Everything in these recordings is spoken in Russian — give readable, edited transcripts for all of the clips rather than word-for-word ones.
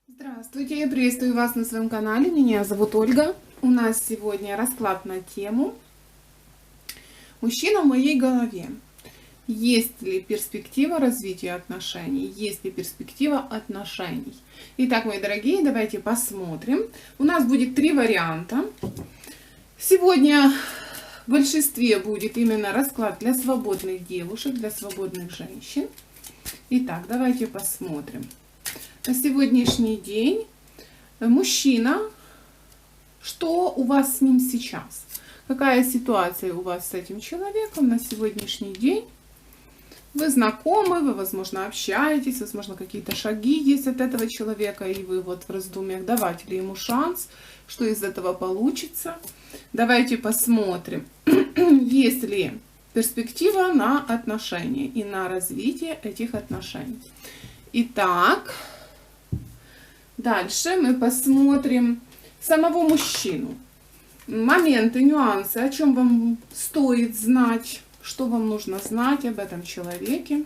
Здравствуйте, я приветствую вас на своем канале. Меня зовут Ольга. У нас сегодня расклад на тему «Мужчина в моей голове». Есть ли перспектива развития отношений? Есть ли перспектива отношений? Итак, мои дорогие, давайте посмотрим. У нас будет 3 варианта. Сегодня в большинстве будет именно расклад для свободных девушек, для свободных женщин. Итак, давайте посмотрим. На сегодняшний день мужчина, что у вас с ним сейчас? Какая ситуация у вас с этим человеком на сегодняшний день? Вы знакомы, вы, возможно, общаетесь, возможно, какие-то шаги есть от этого человека, и вы вот в раздумьях, давать ли ему шанс, что из этого получится. Давайте посмотрим, есть ли перспектива на отношения и на развитие этих отношений. Итак, дальше мы посмотрим самого мужчину. Моменты, нюансы, о чем вам стоит знать, что вам нужно знать об этом человеке.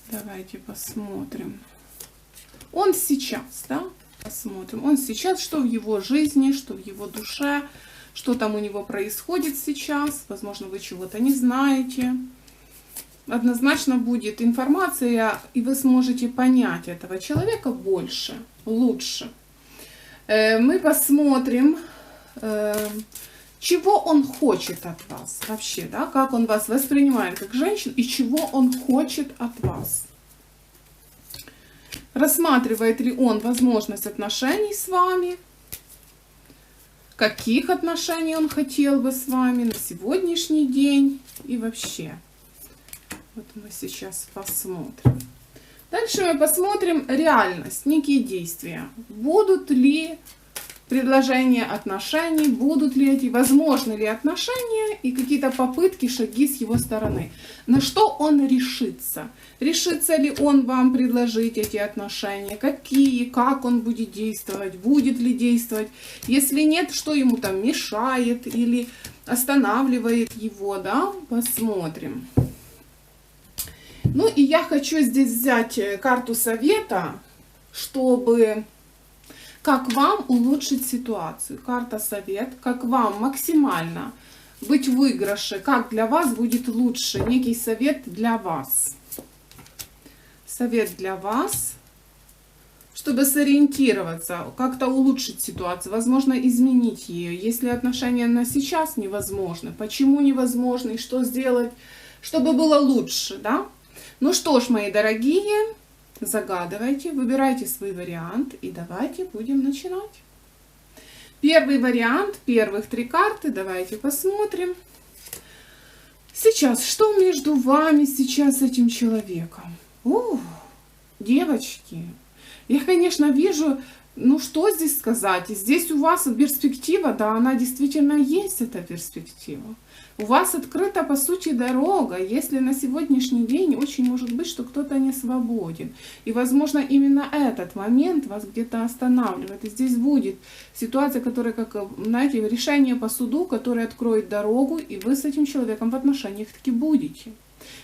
Давайте посмотрим. Он сейчас, да? Посмотрим. Он сейчас, что в его жизни, что в его душе, что там у него происходит сейчас. Возможно, вы чего-то не знаете. Однозначно будет информация, и вы сможете понять этого человека больше, лучше. Мы посмотрим, чего он хочет от вас вообще, да, как он вас воспринимает как женщину и чего он хочет от вас. Рассматривает ли он возможность отношений с вами, каких отношений он хотел бы с вами на сегодняшний день и вообще. Вот мы сейчас посмотрим. Дальше мы посмотрим реальность, некие действия. Будут ли предложения отношений, будут ли эти, возможны ли отношения и какие-то попытки, шаги с его стороны. На что он решится? Решится ли он вам предложить эти отношения? Какие, как он будет действовать? Будет ли действовать? Если нет, что ему там мешает или останавливает его, да? Посмотрим. Ну и я хочу здесь взять карту совета, чтобы как вам улучшить ситуацию. Карта совет, как вам максимально быть в выигрыше, как для вас будет лучше. Некий совет для вас. Совет для вас, чтобы сориентироваться, как-то улучшить ситуацию, возможно, изменить ее. Если отношения на сейчас невозможны, почему невозможно и что сделать, чтобы было лучше, да? Ну что ж, мои дорогие, загадывайте, выбирайте свой вариант и давайте будем начинать. Первый вариант, первых 3 карты, давайте посмотрим. Сейчас, что между вами сейчас с этим человеком? Девочки, я, конечно, вижу, ну что здесь сказать, здесь у вас перспектива, да, она действительно есть, эта перспектива. У вас открыта, по сути, дорога, если на сегодняшний день очень может быть, что кто-то не свободен. И, возможно, именно этот момент вас где-то останавливает. И здесь будет ситуация, которая, как, знаете, решение по суду, которое откроет дорогу, и вы с этим человеком в отношениях таки будете.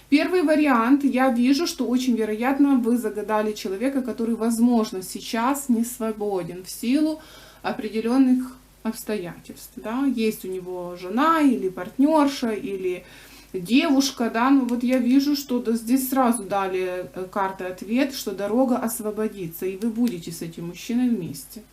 Первый вариант, я вижу, что очень вероятно вы загадали человека, который, возможно, сейчас не свободен в силу определенных обстоятельств, да, есть у него жена или партнерша, или девушка, да, но вот я вижу, что здесь сразу дали карты ответ, что дорога освободится, и вы будете с этим мужчиной вместе.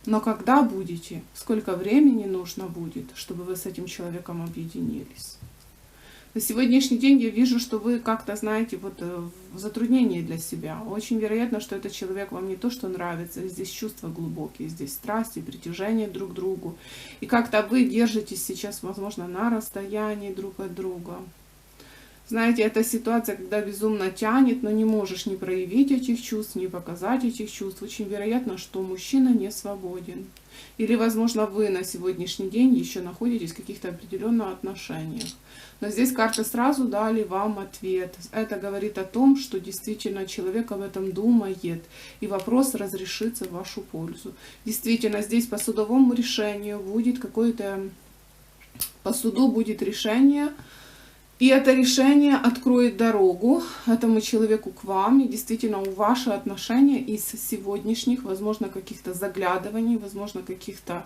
Но когда будете, сколько времени нужно будет, чтобы вы с этим человеком объединились? На сегодняшний день я вижу, что вы как-то, знаете, вот в затруднении для себя. Очень вероятно, что этот человек вам не то, что нравится. Здесь чувства глубокие, здесь страсти, притяжение друг к другу. И как-то вы держитесь сейчас, возможно, на расстоянии друг от друга. Знаете, это ситуация, когда безумно тянет, но не можешь не проявить этих чувств, не показать этих чувств. Очень вероятно, что мужчина не свободен. Или, возможно, вы на сегодняшний день еще находитесь в каких-то определенных отношениях. Но здесь карты сразу дали вам ответ. Это говорит о том, что действительно человек об этом думает, и вопрос разрешится в вашу пользу. Действительно, здесь по судовому решению будет какое-то... По суду будет решение, И это решение откроет дорогу этому человеку к вам, и действительно у ваши отношения из сегодняшних, возможно, каких-то заглядываний, возможно, каких-то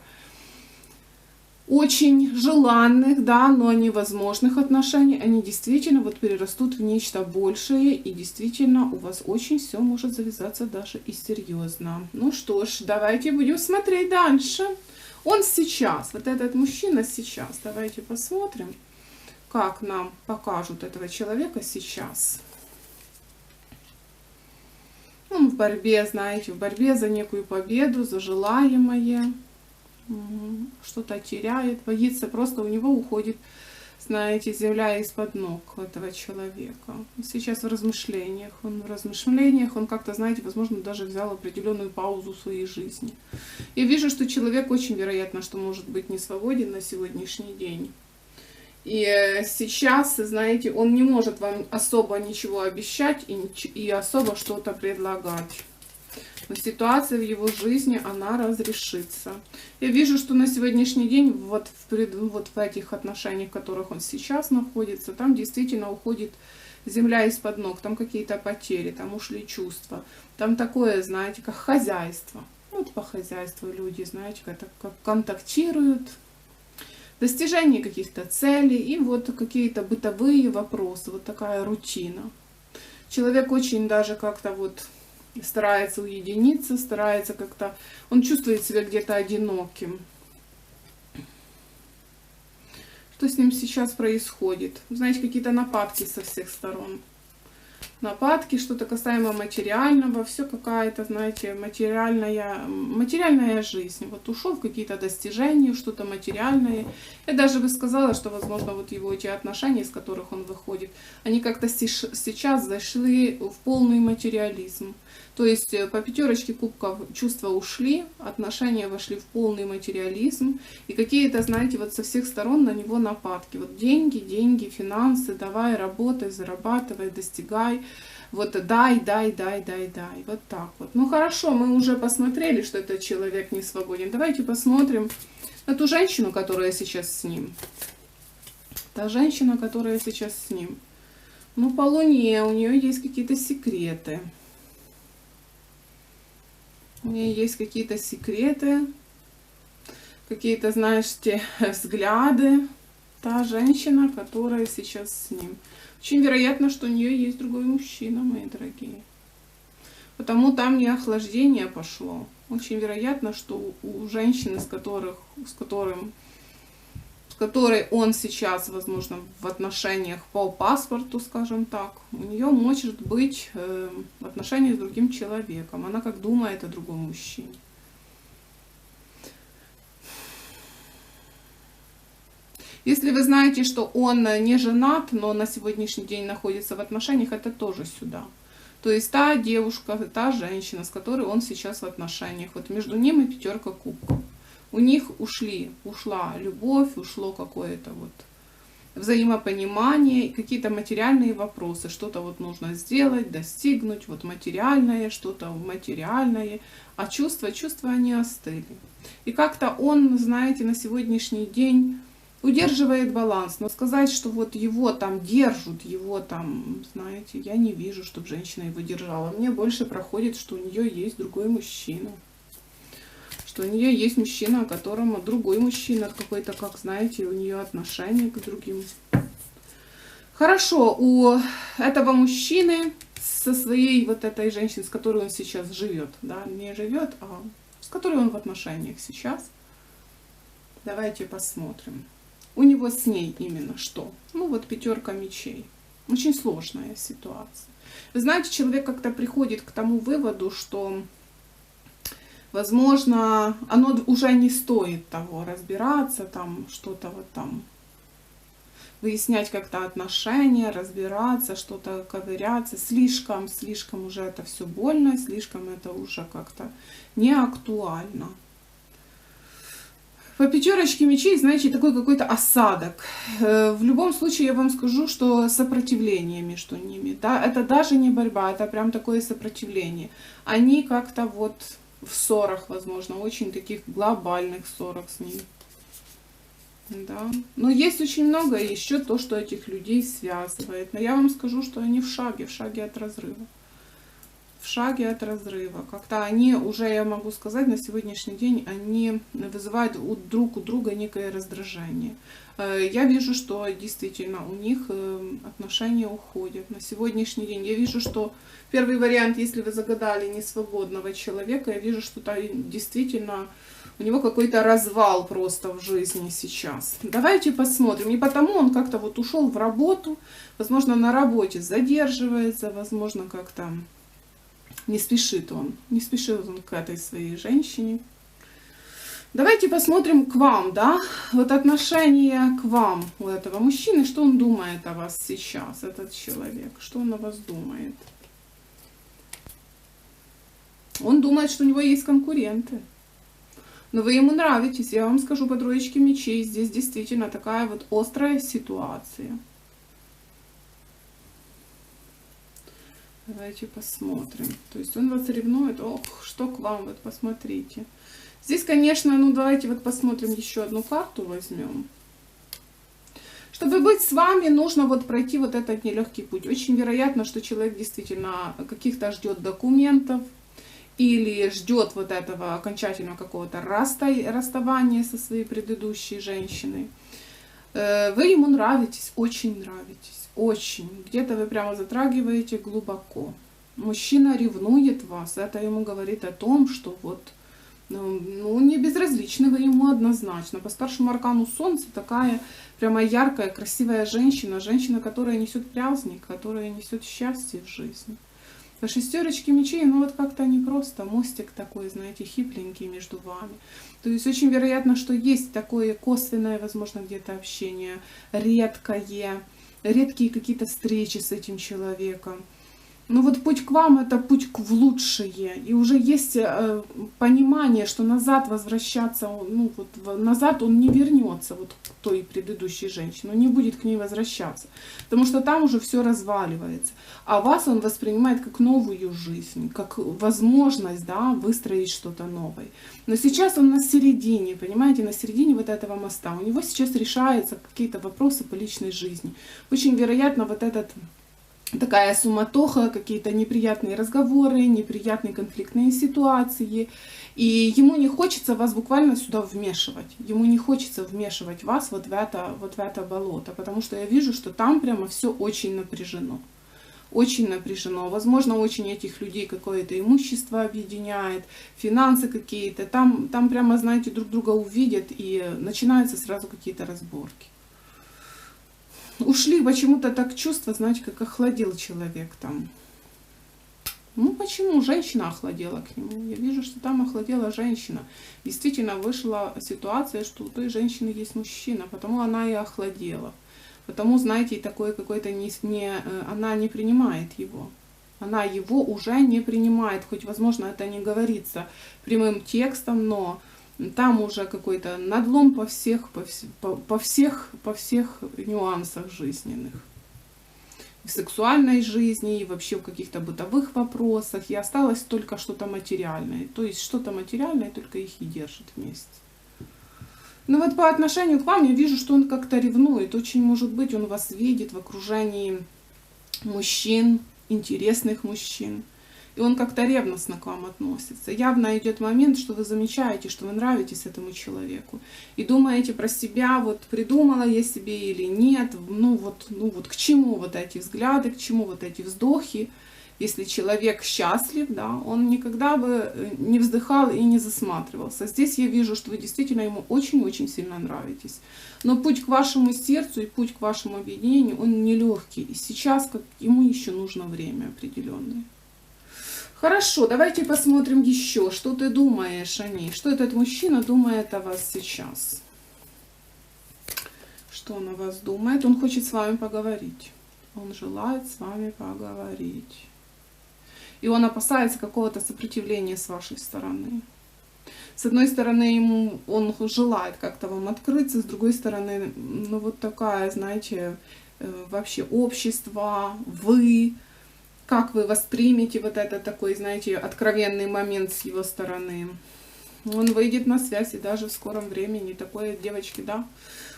очень желанных, да, но невозможных отношений, они действительно вот перерастут в нечто большее, и действительно у вас очень все может завязаться даже и серьезно. Ну что ж, давайте будем смотреть дальше. Он сейчас, вот этот мужчина сейчас, давайте посмотрим, как нам покажут этого человека сейчас. Он в борьбе, знаете, в борьбе за некую победу, за желаемое. Что-то теряет, боится, просто у него уходит, знаете, земля из-под ног этого человека. Сейчас в размышлениях, он как-то, знаете, возможно, даже взял определенную паузу в своей жизни. Я вижу, что человек очень вероятно, что может быть не свободен на сегодняшний день. И сейчас, знаете, он не может вам особо ничего обещать и особо что-то предлагать. Но ситуация в его жизни, она разрешится. Я вижу, что на сегодняшний день, вот в этих отношениях, в которых он сейчас находится, там действительно уходит земля из-под ног, там какие-то потери, там ушли чувства. Там такое, знаете, как хозяйство. Вот по хозяйству люди, знаете, как контактируют, достижение каких-то целей и вот какие-то бытовые вопросы, вот такая рутина. Человек очень даже как-то вот старается уединиться, старается как-то... Он чувствует себя где-то одиноким. Что с ним сейчас происходит? Знаете, какие-то нападки со всех сторон. Нападки, что-то касаемо материального, все какая-то, знаете, материальная жизнь. Вот ушел в какие-то достижения, что-то материальное. Я даже бы сказала, что, возможно, вот его эти отношения, из которых он выходит, они как-то сейчас зашли в полный материализм. То есть по пятерочке кубков чувства ушли, отношения вошли в полный материализм. И какие-то, знаете, вот со всех сторон на него нападки. Вот деньги, финансы, давай, работай, зарабатывай, достигай. Вот дай. Вот так вот. Ну хорошо, мы уже посмотрели, что этот человек не свободен. Давайте посмотрим на ту женщину, которая сейчас с ним. Та женщина, которая сейчас с ним. Ну, по Луне у нее есть какие-то секреты. У нее есть какие-то секреты, какие-то, знаете, взгляды. Та женщина, которая сейчас с ним. Очень вероятно, что у нее есть другой мужчина, мои дорогие. Потому там не охлаждение пошло. Очень вероятно, что у женщины, с которой он сейчас, возможно, в отношениях по паспорту, скажем так, у нее может быть отношения с другим человеком. Она как думает о другом мужчине. Если вы знаете, что он не женат, но на сегодняшний день находится в отношениях, это тоже сюда. То есть та девушка, та женщина, с которой он сейчас в отношениях, вот между ними пятерка кубков. У них ушла любовь, ушло какое-то вот взаимопонимание, какие-то материальные вопросы. Что-то вот нужно сделать, достигнуть, вот материальное, что-то материальное. А чувства они остыли. И как-то он, знаете, на сегодняшний день удерживает баланс. Но сказать, что вот его там держат, его там, знаете, я не вижу, чтобы женщина его держала. Мне больше проходит, что у нее есть другой мужчина. Что у нее есть мужчина, о котором другой мужчина какой-то, как знаете, у нее отношение к другим. Хорошо, у этого мужчины со своей вот этой женщиной, с которой он сейчас живет, да, не живет, а с которой он в отношениях сейчас. Давайте посмотрим. У него с ней именно что? Ну вот пятерка мечей. Очень сложная ситуация. Вы знаете, человек как-то приходит к тому выводу, что возможно, оно уже не стоит того разбираться, там что-то вот там выяснять как-то отношения, разбираться, что-то ковыряться. Слишком уже это все больно, слишком это уже как-то не актуально. По пятерочке мечей, знаете, такой какой-то осадок. В любом случае я вам скажу, что сопротивление между ними. Да, это даже не борьба, это прям такое сопротивление. Они как-то вот в ссорах, возможно, очень таких глобальных ссорах с ним. Да. Но есть очень много еще то, что этих людей связывает. Но я вам скажу, что они в шаге от разрыва. В шаге от разрыва. Как-то они уже, я могу сказать, на сегодняшний день они вызывают друг у друга некое раздражение. Я вижу, что действительно у них отношения уходят. На сегодняшний день я вижу, что первый вариант, если вы загадали несвободного человека, я вижу, что действительно у него какой-то развал просто в жизни сейчас. Давайте посмотрим. И потому он как-то вот ушел в работу, возможно, на работе задерживается, возможно, как-то не спешит он к этой своей женщине. Давайте посмотрим к вам, да, вот отношение к вам у этого мужчины, что он думает о вас сейчас, этот человек, что он о вас думает. Он думает, что у него есть конкуренты. Но вы ему нравитесь, я вам скажу по троечке мечей, здесь действительно такая вот острая ситуация. Давайте посмотрим. То есть он вас ревнует. Ох, что к вам, вот посмотрите. Здесь, конечно, ну давайте вот посмотрим, еще одну карту возьмем. Чтобы быть с вами, нужно вот пройти вот этот нелегкий путь. Очень вероятно, что человек действительно каких-то ждет документов или ждет вот этого окончательного какого-то расставания со своей предыдущей женщиной. Вы ему нравитесь, очень нравитесь. Очень. Где-то вы прямо затрагиваете глубоко. Мужчина ревнует вас. Это ему говорит о том, что вот, ну, не безразличны вы ему однозначно. По старшему аркану Солнца такая прямо яркая, красивая женщина. Женщина, которая несет праздник, которая несет счастье в жизни. По шестерочке мечей, ну вот как-то не просто. Мостик такой, знаете, хипленький между вами. То есть очень вероятно, что есть такое косвенное, возможно, где-то общение, редкие какие-то встречи с этим человеком. Но вот путь к вам — это путь в лучшее. И уже есть понимание, что назад возвращаться, ну вот назад он не вернется, вот к той предыдущей женщине, он не будет к ней возвращаться. Потому что там уже все разваливается. А вас он воспринимает как новую жизнь, как возможность, да, выстроить что-то новое. Но сейчас он на середине, понимаете, на середине вот этого моста. У него сейчас решаются какие-то вопросы по личной жизни. Очень вероятно, вот такая суматоха, какие-то неприятные разговоры, неприятные конфликтные ситуации. И ему не хочется вас буквально сюда вмешивать. Ему не хочется вмешивать вас вот в это болото. Потому что я вижу, что там прямо все очень напряжено. Очень напряжено. Возможно, очень этих людей какое-то имущество объединяет, финансы какие-то. Там прямо, знаете, друг друга увидят и начинаются сразу какие-то разборки. Ушли почему-то так чувства, знаете, как охладел человек там. Ну почему? Женщина охладела к нему. Я вижу, что там охладела женщина. Действительно вышла ситуация, что у той женщины есть мужчина, потому она и охладела. Потому, знаете, такое какое-то она не принимает его. Она его уже не принимает. Хоть, возможно, это не говорится прямым текстом, но там уже какой-то надлом по всех нюансах жизненных. В сексуальной жизни, и вообще в каких-то бытовых вопросах. И осталось только что-то материальное. То есть что-то материальное только их и держит вместе. Но вот по отношению к вам я вижу, что он как-то ревнует. Очень может быть, он вас видит в окружении мужчин, интересных мужчин. И он как-то ревностно к вам относится. Явно идет момент, что вы замечаете, что вы нравитесь этому человеку. И думаете про себя, вот придумала я себе или нет. Ну вот к чему вот эти взгляды, к чему вот эти вздохи. Если человек счастлив, да, он никогда бы не вздыхал и не засматривался. Здесь я вижу, что вы действительно ему очень-очень сильно нравитесь. Но путь к вашему сердцу и путь к вашему объединению, он нелегкий. И сейчас ему еще нужно время определенное. Хорошо, давайте посмотрим еще, что ты думаешь о ней. Что этот мужчина думает о вас сейчас? Что он о вас думает? Он хочет с вами поговорить. Он желает с вами поговорить. И он опасается какого-то сопротивления с вашей стороны. С одной стороны, он желает как-то вам открыться, с другой стороны, ну вот такая, знаете, вообще общество, вы, как вы воспримете вот этот такой, знаете, откровенный момент с его стороны. Он выйдет на связь и даже в скором времени, такое, девочки, да,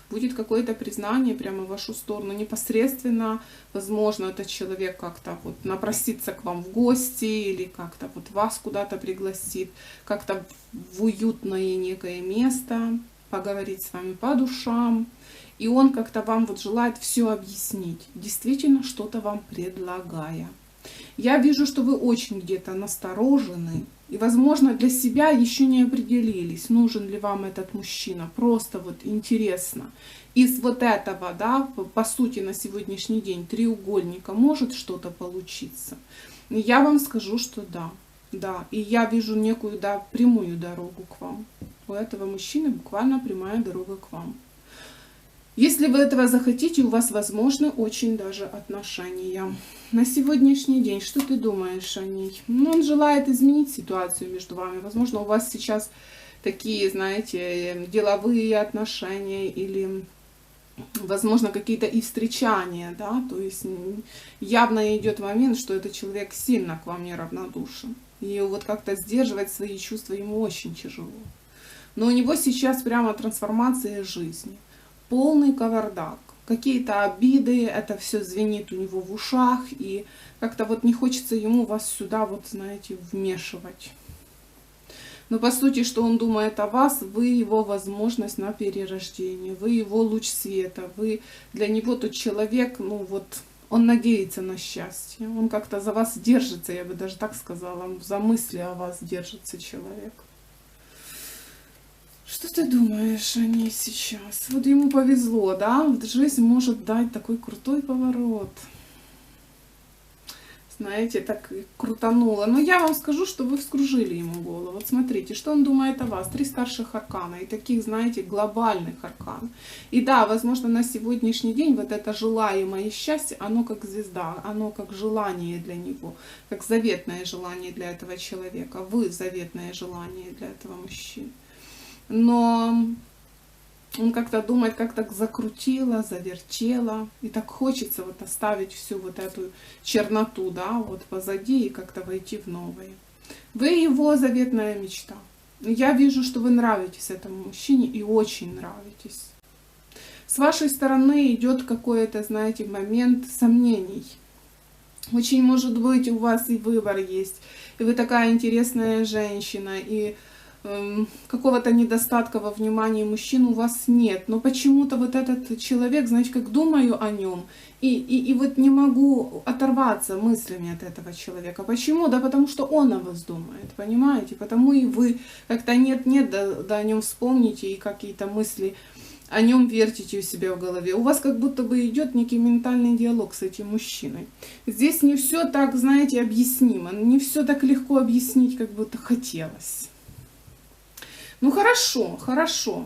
будет какое-то признание прямо в вашу сторону, непосредственно, возможно, этот человек как-то вот напросится к вам в гости или как-то вот вас куда-то пригласит, как-то в уютное некое место, поговорить с вами по душам, и он как-то вам вот желает все объяснить, действительно что-то вам предлагая. Я вижу, что вы очень где-то насторожены, и, возможно, для себя еще не определились, нужен ли вам этот мужчина. Просто вот интересно. Из вот этого, да, по сути, на сегодняшний день треугольника может что-то получиться. И я вам скажу, что да. Да. И я вижу некую, да, прямую дорогу к вам. У этого мужчины буквально прямая дорога к вам. Если вы этого захотите, у вас возможны очень даже отношения. На сегодняшний день, что ты думаешь о ней? Ну, он желает изменить ситуацию между вами. Возможно, у вас сейчас такие, знаете, деловые отношения или, возможно, какие-то и встречания, да, то есть явно идет момент, что этот человек сильно к вам неравнодушен. И вот как-то сдерживать свои чувства ему очень тяжело. Но у него сейчас прямо трансформация жизни. Полный кавардак. Какие-то обиды, это все звенит у него в ушах, и как-то вот не хочется ему вас сюда, вот знаете, вмешивать. Но по сути, что он думает о вас, вы его возможность на перерождение, вы его луч света, вы для него тот человек, ну вот, он надеется на счастье, он как-то за вас держится, я бы даже так сказала, за мысли о вас держится человек. Что ты думаешь о ней сейчас? Вот ему повезло, да? Вот жизнь может дать такой крутой поворот. Знаете, так крутануло. Но я вам скажу, что вы вскружили ему голову. Вот смотрите, что он думает о вас. 3 старших аркана и таких, знаете, глобальных аркан. И да, возможно, на сегодняшний день вот это желаемое счастье, оно как звезда, оно как желание для него, как заветное желание для этого человека. Вы заветное желание для этого мужчины. Но он как-то думает, как так закрутило, завертело, и так хочется вот оставить всю вот эту черноту, да, вот позади и как-то войти в новое. Вы его заветная мечта. Я вижу, что вы нравитесь этому мужчине и очень нравитесь. С вашей стороны идет какой-то, знаете, момент сомнений. Очень может быть у вас и выбор есть, и вы такая интересная женщина, и какого-то недостатка во внимании мужчин у вас нет, но почему-то вот этот человек, знаете, как думаю о нем, и вот не могу оторваться мыслями от этого человека. Почему? Да потому что он о вас думает, понимаете? Потому и вы как-то нет-нет, да о нем вспомните и какие-то мысли о нем вертите у себя в голове. У вас как будто бы идет некий ментальный диалог с этим мужчиной. Здесь не все так, знаете, объяснимо, не все так легко объяснить, как будто хотелось. Ну хорошо, хорошо.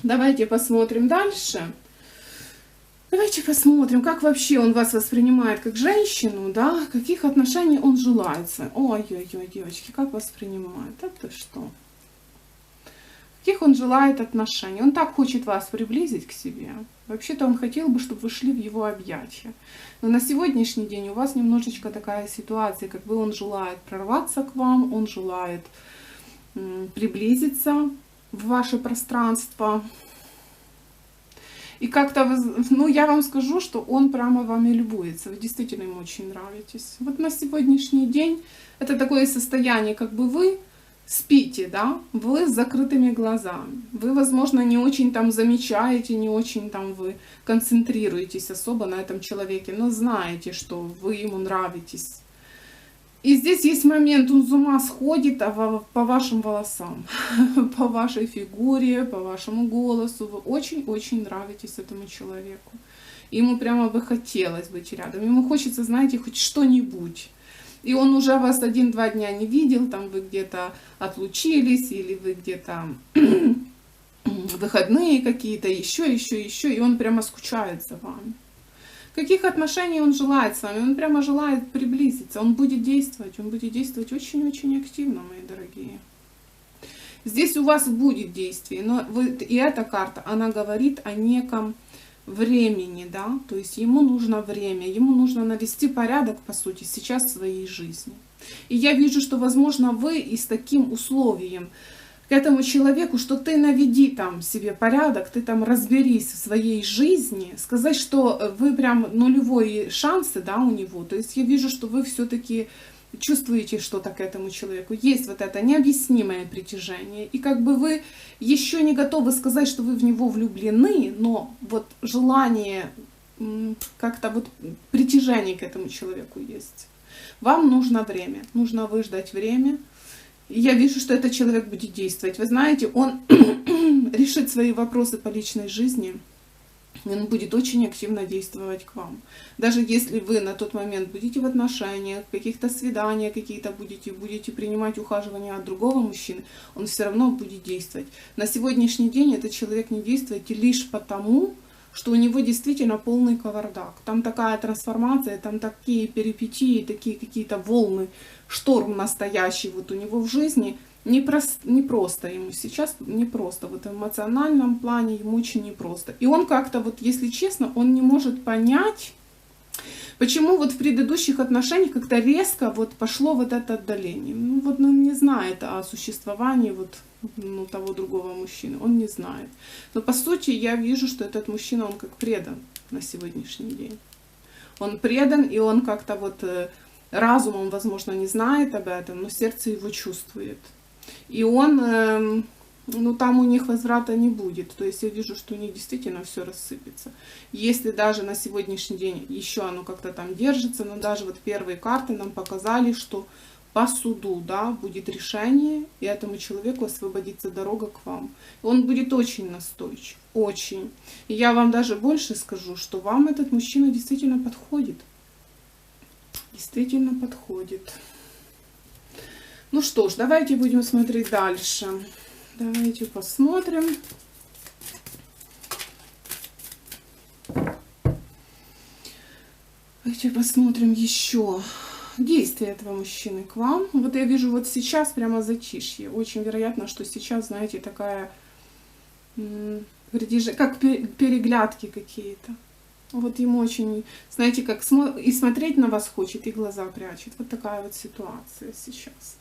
Давайте посмотрим дальше. Давайте посмотрим, как вообще он вас воспринимает как женщину, да? Каких отношений он желает. Ой-ой-ой, девочки, как воспринимает? Это что? Каких он желает отношений? Он так хочет вас приблизить к себе. Вообще-то он хотел бы, чтобы вы шли в его объятия. Но на сегодняшний день у вас немножечко такая ситуация, как бы он желает прорваться к вам, он желает приблизиться в ваше пространство. И как-то, ну, я вам скажу, что он прямо вами любуется. Вы действительно ему очень нравитесь. Вот на сегодняшний день это такое состояние, как бы вы спите, да, вы с закрытыми глазами. Вы, возможно, не очень там замечаете, не очень там вы концентрируетесь особо на этом человеке, но знаете, что вы ему нравитесь. И здесь есть момент, он с ума сходит по вашим волосам, по вашей фигуре, по вашему голосу. Вы очень-очень нравитесь этому человеку. Ему прямо бы хотелось быть рядом. Ему хочется, знаете, хоть что-нибудь. И он уже вас 1-2 дня не видел, там вы где-то отлучились, или вы где-то выходные какие-то, еще, и он прямо скучает за вами. Каких отношений он желает с вами? Он прямо желает приблизиться, он будет действовать очень-очень активно, мои дорогие. Здесь у вас будет действие, но и эта карта, она говорит о неком времени, да, то есть ему нужно время, ему нужно навести порядок, по сути, сейчас в своей жизни. И я вижу, что, возможно, вы и с таким условием, к этому человеку, что ты наведи там себе порядок, ты там разберись в своей жизни, сказать, что вы прям нулевые шансы, да, у него. То есть я вижу, что вы все-таки чувствуете что-то к этому человеку. Есть вот это необъяснимое притяжение. И как бы вы еще не готовы сказать, что вы в него влюблены, но вот желание, как-то вот притяжение к этому человеку есть. Вам нужно время, нужно выждать время. Я вижу, что этот человек будет действовать. Вы знаете, он решит свои вопросы по личной жизни, он будет очень активно действовать к вам. Даже если вы на тот момент будете в отношениях, каких-то свиданиях какие-то будете принимать ухаживание от другого мужчины, он все равно будет действовать. На сегодняшний день этот человек не действует лишь потому, что у него действительно полный кавардак. Там такая трансформация, там такие перипетии, такие какие-то волны, шторм настоящий вот у него в жизни. Не просто ему сейчас, не просто. Вот в эмоциональном плане ему очень непросто. И он как-то, вот если честно, он не может понять, почему вот в предыдущих отношениях как-то резко вот пошло вот это отдаление. Ну вот он не знает о существовании вот, ну, того другого мужчины, он не знает. Но по сути я вижу, что этот мужчина, он как предан на сегодняшний день. Он предан, и он как-то вот разумом, возможно, не знает об этом, но сердце его чувствует. И он, ну там у них возврата не будет. То есть я вижу, что у них действительно все рассыпется. Если даже на сегодняшний день еще оно как-то там держится, но даже вот первые карты нам показали, что по суду, да, будет решение, и этому человеку освободится дорога к вам. Он будет очень настойчив, очень. И я вам даже больше скажу, что вам этот мужчина действительно подходит. Действительно подходит. Ну что ж, давайте будем смотреть дальше. Давайте посмотрим. Давайте посмотрим еще действия этого мужчины к вам. Вот я вижу вот сейчас прямо затишье. Очень вероятно, что сейчас, знаете, такая, как переглядки какие-то. Вот ему очень, знаете, как и смотреть на вас хочет, и глаза прячет. Вот такая вот ситуация сейчас.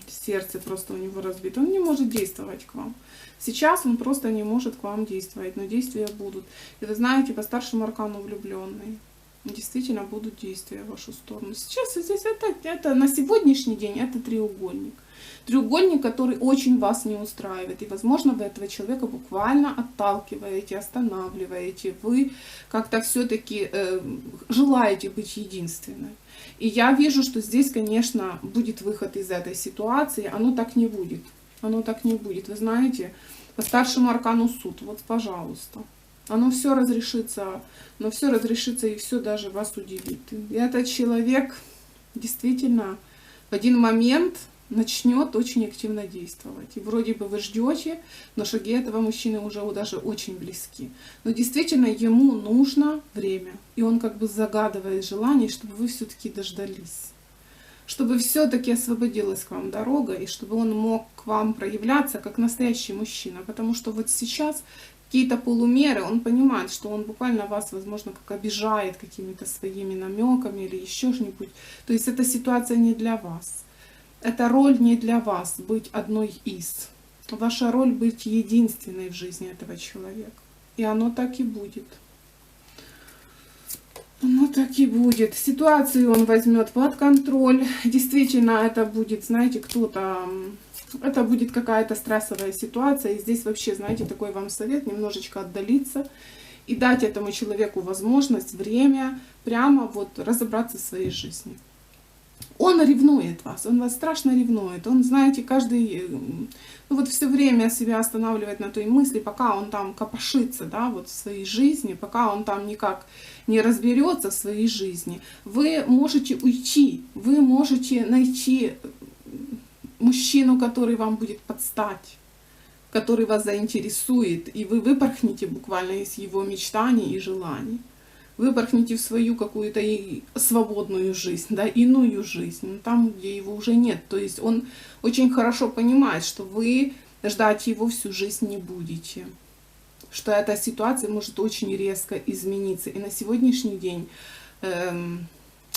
Сердце просто у него разбито. Он не может действовать к вам. Сейчас он просто не может к вам действовать, но действия будут. И вы знаете, по старшему аркану влюбленные. Действительно будут действия в вашу сторону. Сейчас здесь это на сегодняшний день это треугольник. Треугольник, который очень вас не устраивает. И, возможно, вы этого человека буквально отталкиваете, останавливаете. Вы как-то все-таки желаете быть единственной. И я вижу, что здесь, конечно, будет выход из этой ситуации. Оно так не будет. Оно так не будет. Вы знаете, по старшему аркану суд. Вот, пожалуйста. Оно все разрешится, но все разрешится и все даже вас удивит. И этот человек действительно в один момент начнет очень активно действовать. И вроде бы вы ждете, но шаги этого мужчины уже даже очень близки. Но действительно ему нужно время. И он как бы загадывает желание, чтобы вы все-таки дождались. Чтобы все-таки освободилась к вам дорога, и чтобы он мог к вам проявляться как настоящий мужчина. Потому что вот сейчас какие-то полумеры, он понимает, что он буквально вас, возможно, как обижает какими-то своими намеками или еще что-нибудь. То есть эта ситуация не для вас. Эта роль не для вас, быть одной из. Ваша роль быть единственной в жизни этого человека. И оно так и будет. Оно так и будет. Ситуацию он возьмет под контроль. Действительно, это будет, знаете, кто-то... Это будет какая-то стрессовая ситуация. И здесь вообще, знаете, такой вам совет, немножечко отдалиться и дать этому человеку возможность, время прямо вот разобраться в своей жизни. Он ревнует вас, он вас страшно ревнует. Он, знаете, каждый, ну вот все время себя останавливает на той мысли, пока он там копошится, да, вот в своей жизни, пока он там никак не разберется в своей жизни. Вы можете уйти, вы можете найти мужчину, который вам будет подстать, который вас заинтересует, и вы выпорхнете буквально из его мечтаний и желаний. Выпорхните в свою какую-то свободную жизнь, да, иную жизнь, там, где его уже нет. То есть он очень хорошо понимает, что вы ждать его всю жизнь не будете, что эта ситуация может очень резко измениться. И на сегодняшний день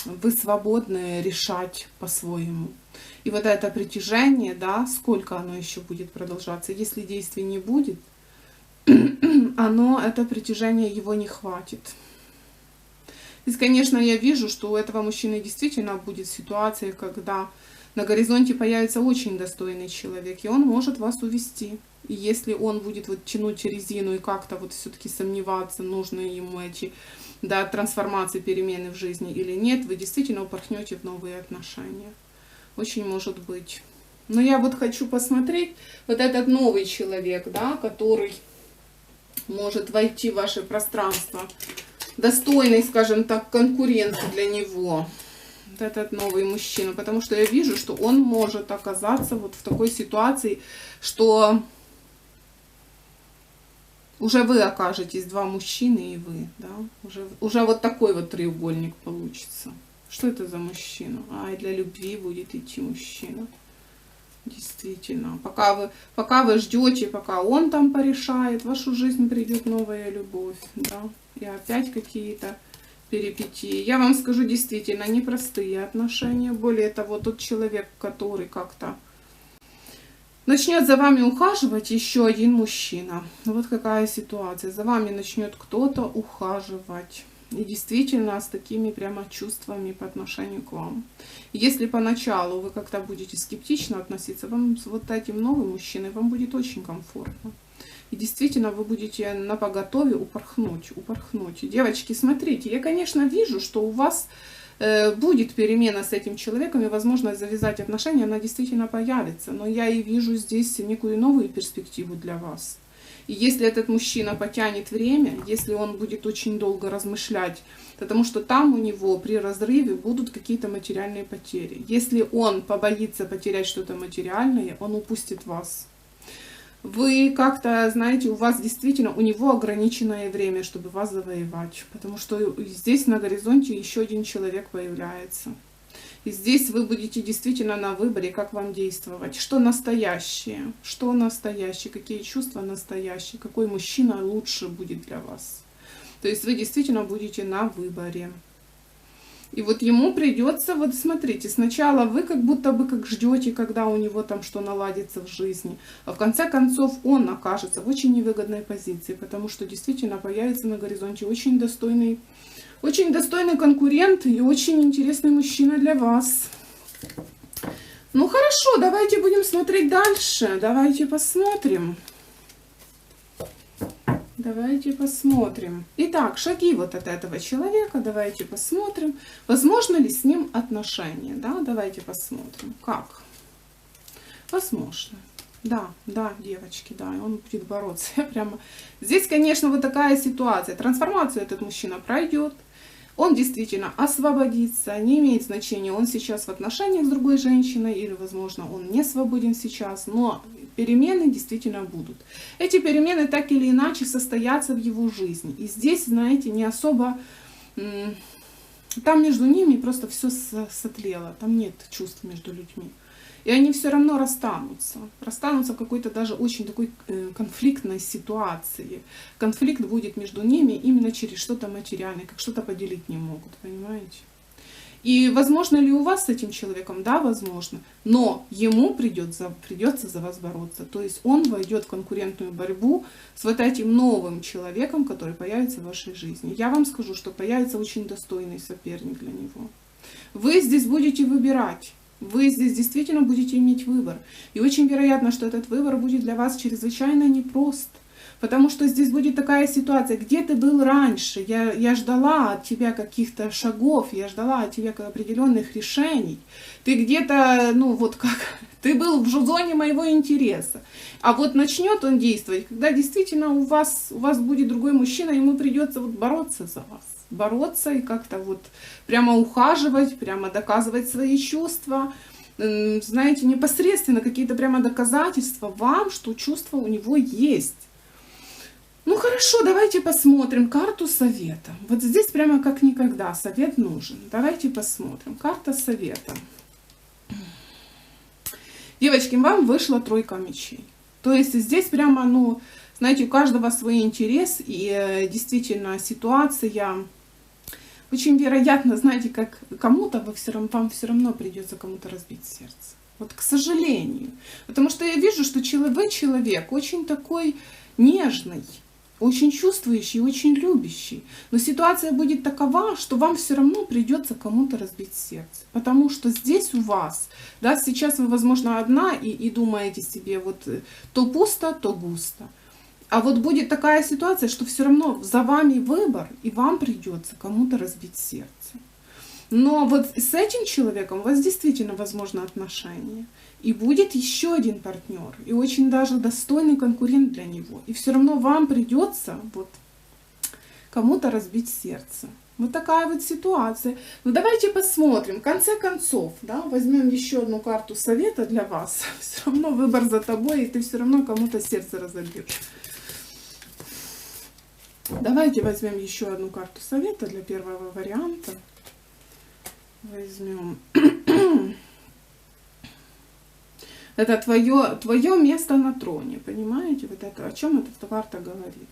вы свободны решать по-своему. И вот это притяжение, да, сколько оно еще будет продолжаться, если действий не будет, это притяжение его не хватит. Здесь, конечно, я вижу, что у этого мужчины действительно будет ситуация, когда на горизонте появится очень достойный человек, и он может вас увести. И если он будет вот тянуть резину и как-то вот все-таки сомневаться, нужны ему эти, да, трансформации, перемены в жизни или нет, вы действительно упорхнете в новые отношения. Очень может быть. Но я вот хочу посмотреть, вот этот новый человек, да, который может войти в ваше пространство, достойный, скажем так, конкурент для него, вот этот новый мужчина, потому что я вижу, что он может оказаться вот в такой ситуации, что уже вы окажетесь, два мужчины и вы, да, уже вот такой вот треугольник получится. Что это за мужчина? И для любви будет идти мужчина. Действительно. Пока вы ждете, пока он там порешает, в вашу жизнь придет новая любовь, да, и опять какие-то перипетии. Я вам скажу, действительно, непростые отношения. Более того, тот человек, который как-то начнет за вами ухаживать, еще один мужчина. Вот какая ситуация. За вами начнет кто-то ухаживать. И действительно с такими прямо чувствами по отношению к вам. Если поначалу вы как-то будете скептично относиться, вам с вот этим новым мужчиной вам будет очень комфортно. И действительно вы будете напоготове упорхнуть. Девочки, смотрите, я, конечно, вижу, что у вас будет перемена с этим человеком, и возможность завязать отношения, она действительно появится. Но я и вижу здесь некую новую перспективу для вас. И если этот мужчина потянет время, если он будет очень долго размышлять, потому что там у него при разрыве будут какие-то материальные потери. Если он побоится потерять что-то материальное, он упустит вас. Вы как-то, знаете, у вас действительно, у него ограниченное время, чтобы вас завоевать. Потому что здесь на горизонте еще один человек появляется. И здесь вы будете действительно на выборе, как вам действовать. Что настоящее, какие чувства настоящие, какой мужчина лучше будет для вас. То есть вы действительно будете на выборе. И вот ему придется, вот смотрите, сначала вы как будто бы как ждете, когда у него там что наладится в жизни. А в конце концов он окажется в очень невыгодной позиции, потому что действительно появится на горизонте очень достойный конкурент и очень интересный мужчина для вас. Ну хорошо, давайте будем смотреть дальше. Давайте посмотрим. Итак, шаги вот от этого человека. Давайте посмотрим, возможно ли с ним отношения. Да? Давайте посмотрим, как. Возможно. Да, девочки, да, он будет бороться. Здесь, конечно, вот такая ситуация. Трансформацию этот мужчина пройдет. Он действительно освободится, не имеет значения, он сейчас в отношениях с другой женщиной или, возможно, он не свободен сейчас, но перемены действительно будут. Эти перемены так или иначе состоятся в его жизни. И здесь, знаете, не особо... Там между ними просто все сотлело, там нет чувств между людьми. И они все равно расстанутся. Расстанутся в какой-то даже очень такой конфликтной ситуации. Конфликт будет между ними именно через что-то материальное, как что-то поделить не могут, понимаете? И возможно ли у вас с этим человеком? Да, возможно. Но ему придется за вас бороться. То есть он войдет в конкурентную борьбу с вот этим новым человеком, который появится в вашей жизни. Я вам скажу, что появится очень достойный соперник для него. Вы здесь будете выбирать. Вы здесь действительно будете иметь выбор. И очень вероятно, что этот выбор будет для вас чрезвычайно непрост. Потому что здесь будет такая ситуация, где ты был раньше, я ждала от тебя каких-то шагов, я ждала от тебя определенных решений. Ты где-то, ты был в зоне моего интереса. А вот начнет он действовать, когда действительно у вас будет другой мужчина, ему придется бороться за вас. Бороться и как-то прямо ухаживать, прямо доказывать свои чувства. Знаете, непосредственно какие-то прямо доказательства вам, что чувства у него есть. Ну хорошо, давайте посмотрим карту совета. Вот здесь прямо как никогда совет нужен. Давайте посмотрим. Карта совета. Девочки, вам вышла тройка мечей. То есть здесь прямо, знаете, у каждого свой интерес. И действительно ситуация очень вероятно, знаете, как кому-то вам все равно придется кому-то разбить сердце. Вот к сожалению. Потому что я вижу, что вы человек очень такой нежный, очень чувствующий, очень любящий. Но ситуация будет такова, что вам все равно придется кому-то разбить сердце. Потому что здесь у вас, да, сейчас вы, возможно, одна и думаете себе, вот то пусто, то густо. А вот будет такая ситуация, что все равно за вами выбор, и вам придется кому-то разбить сердце. Но вот с этим человеком у вас действительно возможно отношения. И будет еще один партнер, и очень даже достойный конкурент для него. И все равно вам придется вот кому-то разбить сердце. Вот такая вот ситуация. Ну давайте посмотрим. В конце концов, да, возьмем еще одну карту совета для вас. Все равно выбор за тобой, и ты все равно кому-то сердце разобьешь. Давайте возьмем еще одну карту совета для первого варианта. Возьмем. Это твое место на троне, понимаете? Вот это, о чем эта карта говорит?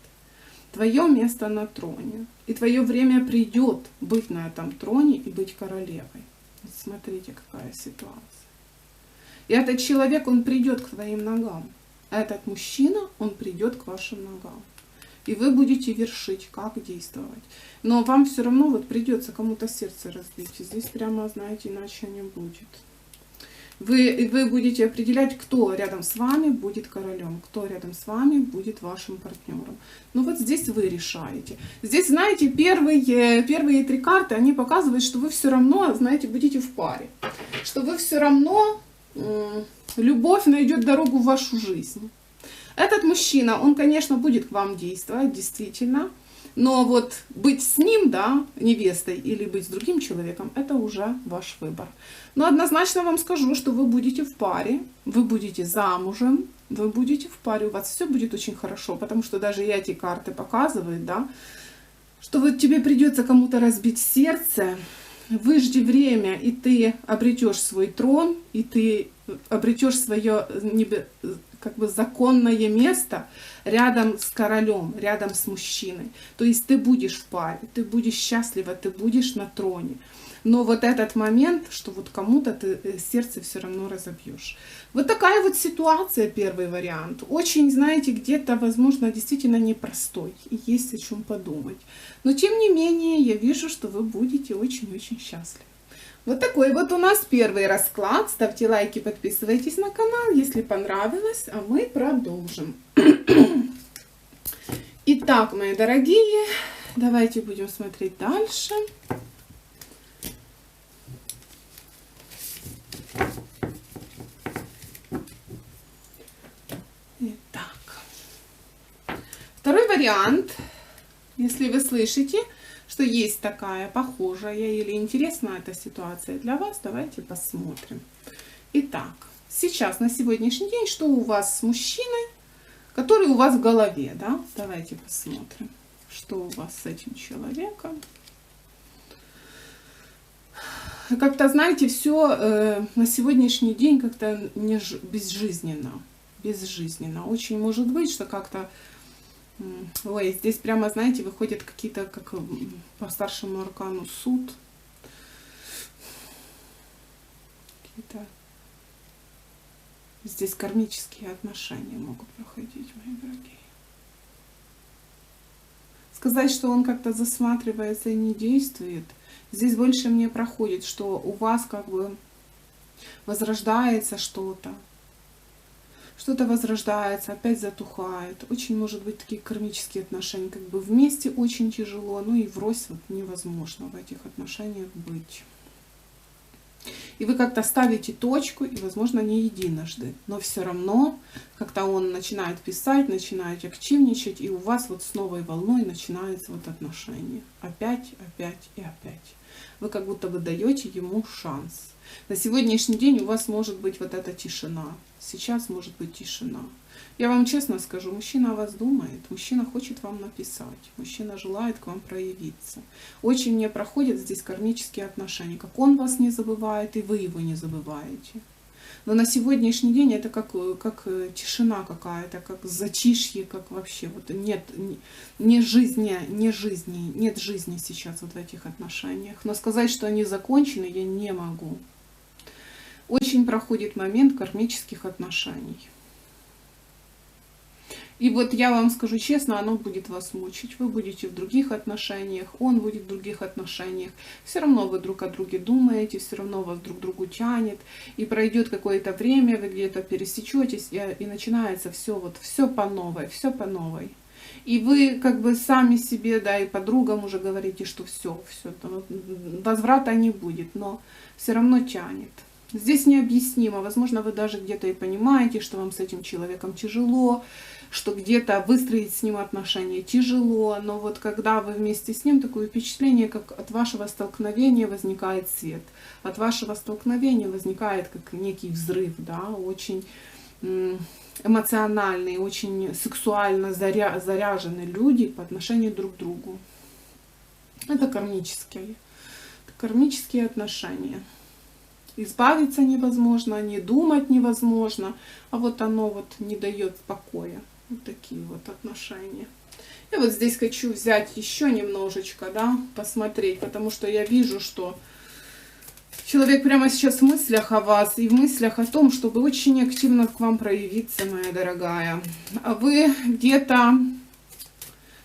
Твое место на троне. И твое время придет быть на этом троне и быть королевой. Вот смотрите, какая ситуация. И этот человек, он придет к твоим ногам. А этот мужчина, он придет к вашим ногам. И вы будете вершить, как действовать. Но вам все равно вот придется кому-то сердце разбить. Здесь прямо, знаете, иначе не будет. Вы будете определять, кто рядом с вами будет королем, кто рядом с вами будет вашим партнером. Ну вот здесь вы решаете. Здесь, знаете, первые три карты, они показывают, что вы все равно, знаете, будете в паре. Что вы все равно, любовь найдет дорогу в вашу жизнь. Этот мужчина, он, конечно, будет к вам действовать, действительно. Но вот быть с ним, да, невестой, или быть с другим человеком, это уже ваш выбор. Но однозначно вам скажу, что вы будете в паре, вы будете замужем, вы будете в паре, у вас все будет очень хорошо, потому что даже и эти карты показывают, да, что вот тебе придется кому-то разбить сердце, выжди время, и ты обретешь свой трон, и ты обретешь свое как бы законное место рядом с королем, рядом с мужчиной. То есть ты будешь в паре, ты будешь счастлива, ты будешь на троне. Но вот этот момент, что вот кому-то ты сердце все равно разобьешь. Вот такая вот ситуация, первый вариант. Очень, знаете, где-то, возможно, действительно непростой. И есть о чем подумать. Но тем не менее, я вижу, что вы будете очень-очень счастливы. Вот такой вот у нас первый расклад. Ставьте лайки, подписывайтесь на канал, если понравилось, а мы продолжим. Итак, мои дорогие, давайте будем смотреть дальше. Итак, второй вариант, если вы слышите, что есть такая похожая или интересная эта ситуация для вас, давайте посмотрим. Итак, сейчас на сегодняшний день, что у вас с мужчиной, который у вас в голове, да? Давайте посмотрим, что у вас с этим человеком. Как-то, знаете, все на сегодняшний день как-то безжизненно. Очень может быть, что как-то... Ой, здесь прямо, знаете, выходят какие-то, как по старшему аркану, суд. Какие-то здесь кармические отношения могут проходить, мои дорогие. Сказать, что он как-то засматривается и не действует, здесь больше мне проходит, что у вас как бы возрождается что-то. Что-то возрождается, опять затухает. Очень может быть такие кармические отношения. Как бы вместе очень тяжело, ну и врозь вот невозможно в этих отношениях быть. И вы как-то ставите точку, и, возможно, не единожды. Но все равно, как-то он начинает писать, начинает активничать, и у вас вот с новой волной начинаются вот отношения. Опять, опять и опять. Вы как будто бы даете ему шанс. На сегодняшний день у вас может быть вот эта тишина. Сейчас может быть тишина. Я вам честно скажу, мужчина о вас думает, мужчина хочет вам написать, мужчина желает к вам проявиться. Очень мне проходят здесь кармические отношения, как он вас не забывает, и вы его не забываете. Но на сегодняшний день это как тишина какая-то, как затишье, как вообще вот нет нет жизни, нет жизни сейчас вот в этих отношениях. Но сказать, что они закончены, я не могу. Очень проходит момент кармических отношений. И вот я вам скажу честно, оно будет вас мучить. Вы будете в других отношениях, он будет в других отношениях. Все равно вы друг о друге думаете, все равно вас друг к другу тянет. И пройдет какое-то время, вы где-то пересечетесь, и начинается все по новой, все по новой. И вы как бы сами себе, да, и подругам уже говорите, что все, возврата не будет, но все равно тянет. Здесь необъяснимо. Возможно, вы даже где-то и понимаете, что вам с этим человеком тяжело, что где-то выстроить с ним отношения тяжело, но вот когда вы вместе с ним, такое впечатление, как от вашего столкновения возникает свет, от вашего столкновения возникает как некий взрыв, да, очень эмоциональные, очень сексуально заряженные люди по отношению друг к другу. Это кармические отношения. Избавиться невозможно, не думать невозможно, а вот оно вот не дает покоя. Вот такие вот отношения. Я вот здесь хочу взять еще немножечко, да, посмотреть, потому что я вижу, что человек прямо сейчас в мыслях о вас и в мыслях о том, чтобы очень активно к вам проявиться, моя дорогая. А вы где-то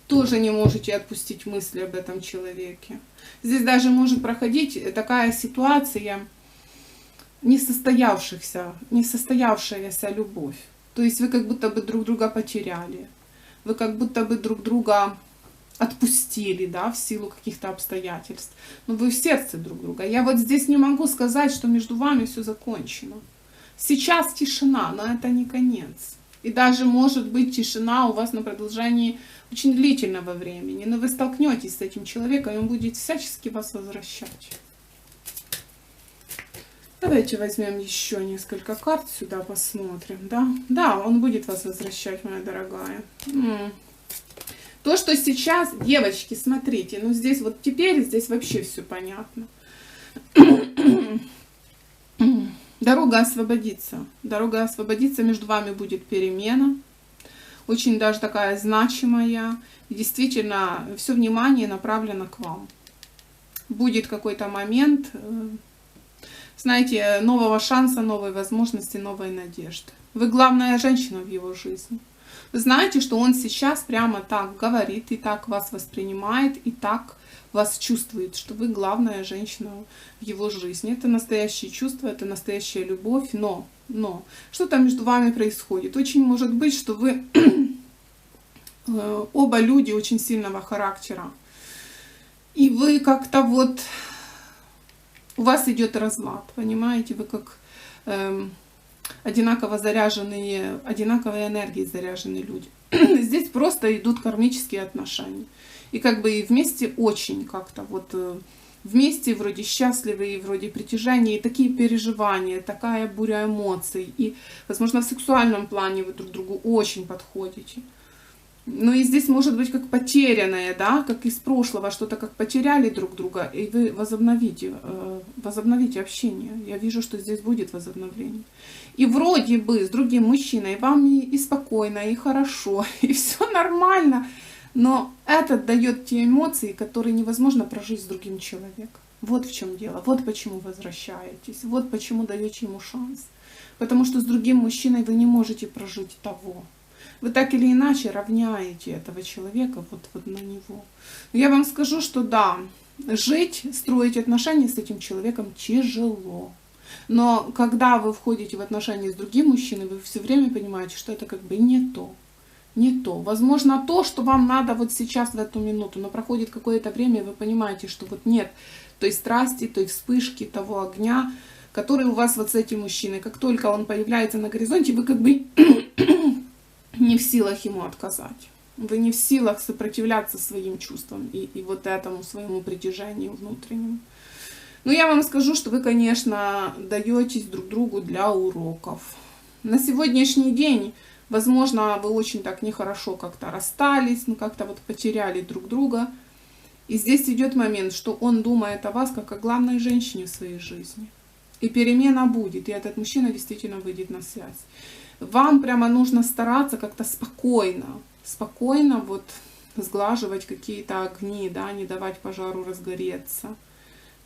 тоже не можете отпустить мысли об этом человеке. Здесь даже может проходить такая ситуация, несостоявшаяся любовь. То есть вы как будто бы друг друга потеряли. Вы как будто бы друг друга отпустили, да, в силу каких-то обстоятельств. Но вы в сердце друг друга. Я вот здесь не могу сказать, что между вами все закончено. Сейчас тишина, но это не конец. И даже может быть тишина у вас на продолжении очень длительного времени. Но вы столкнетесь с этим человеком, и он будет всячески вас возвращать. Давайте возьмем еще несколько карт сюда, посмотрим. Да, он будет вас возвращать, моя дорогая. То, что сейчас, девочки, смотрите, ну здесь вот теперь, здесь вообще все понятно. Дорога освободится. Дорога освободится, между вами будет перемена. Очень даже такая значимая. И действительно, все внимание направлено к вам. Будет какой-то момент, знаете, нового шанса, новой возможности, новой надежды. Вы главная женщина в его жизни. Вы знаете, что он сейчас прямо так говорит, и так вас воспринимает, и так вас чувствует, что вы главная женщина в его жизни. Это настоящие чувства, это настоящая любовь, но что-то между вами происходит. Очень может быть, что вы оба люди очень сильного характера. И вы как-то вот, у вас идет разлад, понимаете, вы как одинаково заряженные, одинаковой энергией заряженные люди. Здесь просто идут кармические отношения. И как бы и вместе очень как-то вот вместе вроде счастливы, и вроде притяжения, и такие переживания, такая буря эмоций. И, возможно, в сексуальном плане вы друг другу очень подходите. Ну и здесь может быть как потерянное, да, как из прошлого, что-то как потеряли друг друга, и вы возобновите общение. Я вижу, что здесь будет возобновление. И вроде бы с другим мужчиной вам и спокойно, и хорошо, и все нормально, но это дает те эмоции, которые невозможно прожить с другим человеком. Вот в чем дело, вот почему возвращаетесь, вот почему даете ему шанс. Потому что с другим мужчиной вы не можете прожить того. Вы так или иначе равняете этого человека вот на него. Я вам скажу, что да, жить, строить отношения с этим человеком тяжело. Но когда вы входите в отношения с другим мужчиной, вы все время понимаете, что это как бы не то. Не то. Возможно, то, что вам надо вот сейчас, в эту минуту, но проходит какое-то время, и вы понимаете, что вот нет той страсти, той вспышки, того огня, который у вас вот с этим мужчиной. Как только он появляется на горизонте, вы как бы не в силах ему отказать. Вы не в силах сопротивляться своим чувствам и вот этому своему притяжению внутреннему. Но я вам скажу, что вы, конечно, даетесь друг другу для уроков. На сегодняшний день, возможно, вы очень так нехорошо как-то расстались, ну как-то вот потеряли друг друга. И здесь идет момент, что он думает о вас как о главной женщине в своей жизни. И перемена будет, и этот мужчина действительно выйдет на связь. Вам прямо нужно стараться как-то спокойно вот сглаживать какие-то огни, да, не давать пожару разгореться.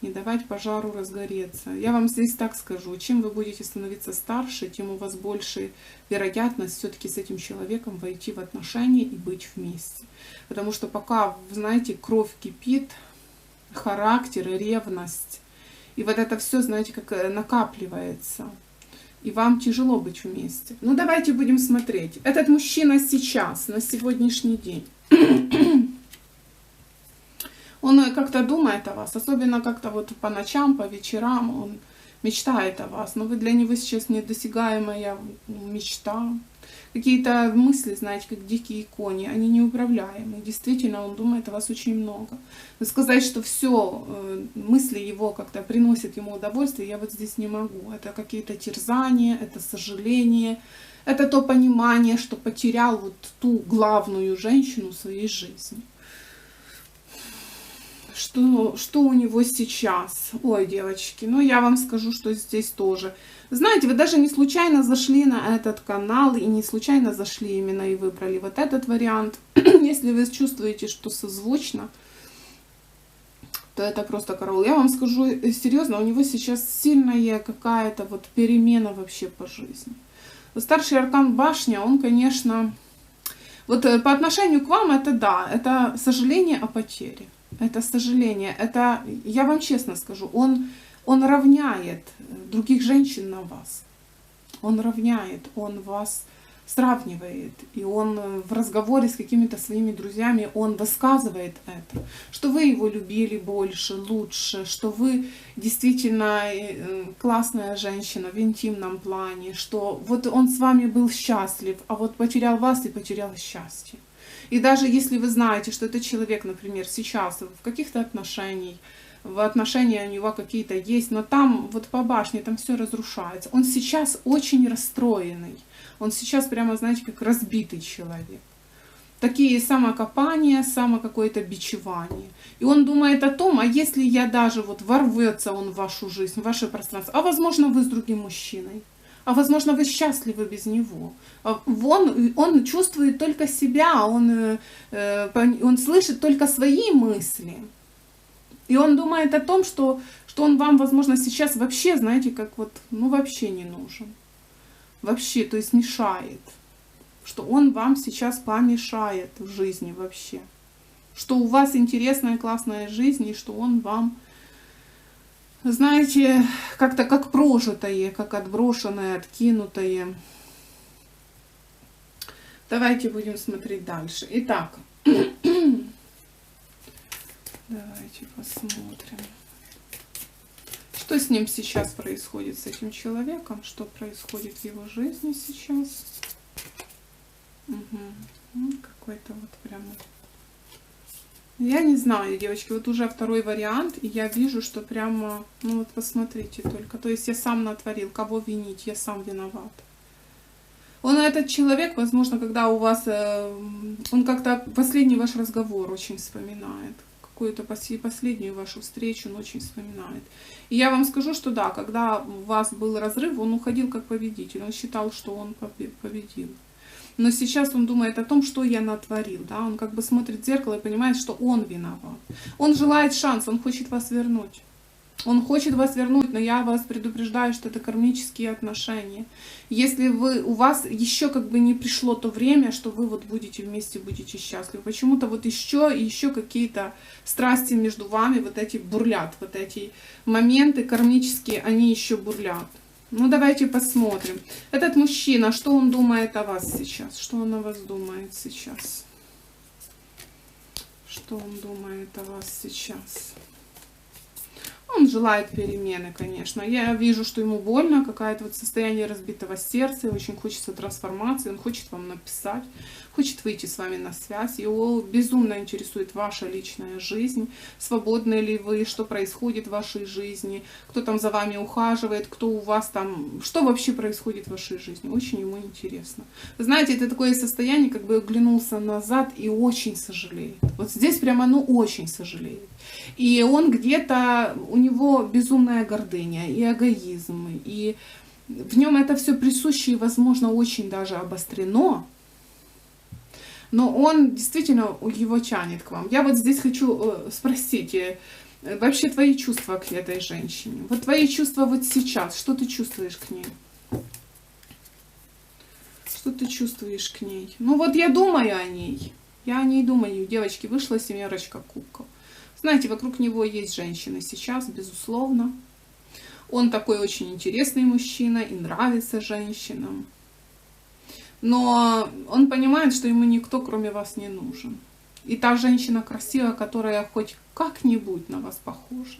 Не давать пожару разгореться. Я вам здесь так скажу, чем вы будете становиться старше, тем у вас больше вероятность все-таки с этим человеком войти в отношения и быть вместе. Потому что пока, знаете, кровь кипит, характер, ревность, и вот это все, знаете, как накапливается. И вам тяжело быть вместе. Ну давайте будем смотреть. Этот мужчина сейчас, на сегодняшний день, он как-то думает о вас, особенно как-то вот по ночам, по вечерам он мечтает о вас, но вы для него сейчас недосягаемая мечта. Какие-то мысли, знаете, как дикие кони, они неуправляемые. Действительно, он думает о вас очень много. Но сказать, что все мысли его как-то приносят ему удовольствие, я вот здесь не могу. Это какие-то терзания, это сожаление, это то понимание, что потерял вот ту главную женщину в своей жизни. Что у него сейчас? Ой, девочки, ну я вам скажу, что здесь тоже. Знаете, вы даже не случайно зашли на этот канал и не случайно зашли именно и выбрали вот этот вариант. Если вы чувствуете, что созвучно, то это просто караул. Я вам скажу серьезно, у него сейчас сильная какая-то вот перемена вообще по жизни. Старший аркан башня, он, конечно, вот по отношению к вам это да, это сожаление о потере. Это сожаление, это, я вам честно скажу, он равняет других женщин на вас. Он равняет, он вас сравнивает. И он в разговоре с какими-то своими друзьями, он высказывает это. Что вы его любили больше, лучше, что вы действительно классная женщина в интимном плане, что вот он с вами был счастлив, а вот потерял вас и потерял счастье. И даже если вы знаете, что этот человек, например, сейчас в каких-то отношениях, в отношениях у него какие-то есть, но там вот по башне там все разрушается. Он сейчас очень расстроенный. Он сейчас прямо, знаете, как разбитый человек. Такие самокопания, какое-то бичевание. И он думает о том, а если я даже вот ворвется он в вашу жизнь, в ваше пространство, а возможно вы с другим мужчиной. А возможно, вы счастливы без него. Он чувствует только себя, он слышит только свои мысли. И он думает о том, что он вам, возможно, сейчас вообще, знаете, как вот, ну вообще не нужен. Вообще, то есть мешает. Что он вам сейчас помешает в жизни вообще. Что у вас интересная, классная жизнь, и что он вам, знаете, как-то как прожитое, как отброшенное, откинутое. Давайте будем смотреть дальше. Итак, давайте посмотрим. Что с ним сейчас происходит, с этим человеком? Что происходит в его жизни сейчас? Угу. Какой-то вот прямо... Я не знаю, девочки, вот уже второй вариант, и я вижу, что прямо, ну вот посмотрите только, то есть я сам натворил, кого винить, я сам виноват. Он, этот человек, возможно, когда у вас, он как-то последний ваш разговор очень вспоминает, какую-то последнюю вашу встречу он очень вспоминает. И я вам скажу, что да, когда у вас был разрыв, он уходил как победитель, он считал, что он победил. Но сейчас он думает о том, что я натворил. Да? Он как бы смотрит в зеркало и понимает, что он виноват. Он желает шанс, он хочет вас вернуть. Он хочет вас вернуть, но я вас предупреждаю, что это кармические отношения. Если у вас еще как бы не пришло то время, что вы вот будете вместе, будете счастливы. Почему-то вот еще какие-то страсти между вами вот эти бурлят. Вот эти моменты кармические, они еще бурлят. Ну, давайте посмотрим. Этот мужчина, что он думает о вас сейчас? Что он о вас думает сейчас? Что он думает о вас сейчас? Он желает перемены, конечно. Я вижу, что ему больно, какое-то вот состояние разбитого сердца, очень хочется трансформации, он хочет вам написать, хочет выйти с вами на связь. Его безумно интересует ваша личная жизнь, свободны ли вы, что происходит в вашей жизни, кто там за вами ухаживает, кто у вас там, что вообще происходит в вашей жизни. Очень ему интересно. Вы знаете, это такое состояние, как бы оглянулся назад и очень сожалеет. Вот здесь прямо, ну, очень сожалеет. И он где-то, у него безумная гордыня и эгоизм, и в нем это все присуще и, возможно, очень даже обострено. Но он действительно его тянет к вам. Я вот здесь хочу спросить, вообще твои чувства к этой женщине. Вот твои чувства вот сейчас, что ты чувствуешь к ней? Что ты чувствуешь к ней? Ну вот я думаю о ней. Я о ней думаю. Девочки, вышла 7 кубков. Знаете, вокруг него есть женщины сейчас, безусловно. Он такой очень интересный мужчина и нравится женщинам. Но он понимает, что ему никто, кроме вас, не нужен. И та женщина красивая, которая хоть как-нибудь на вас похожа,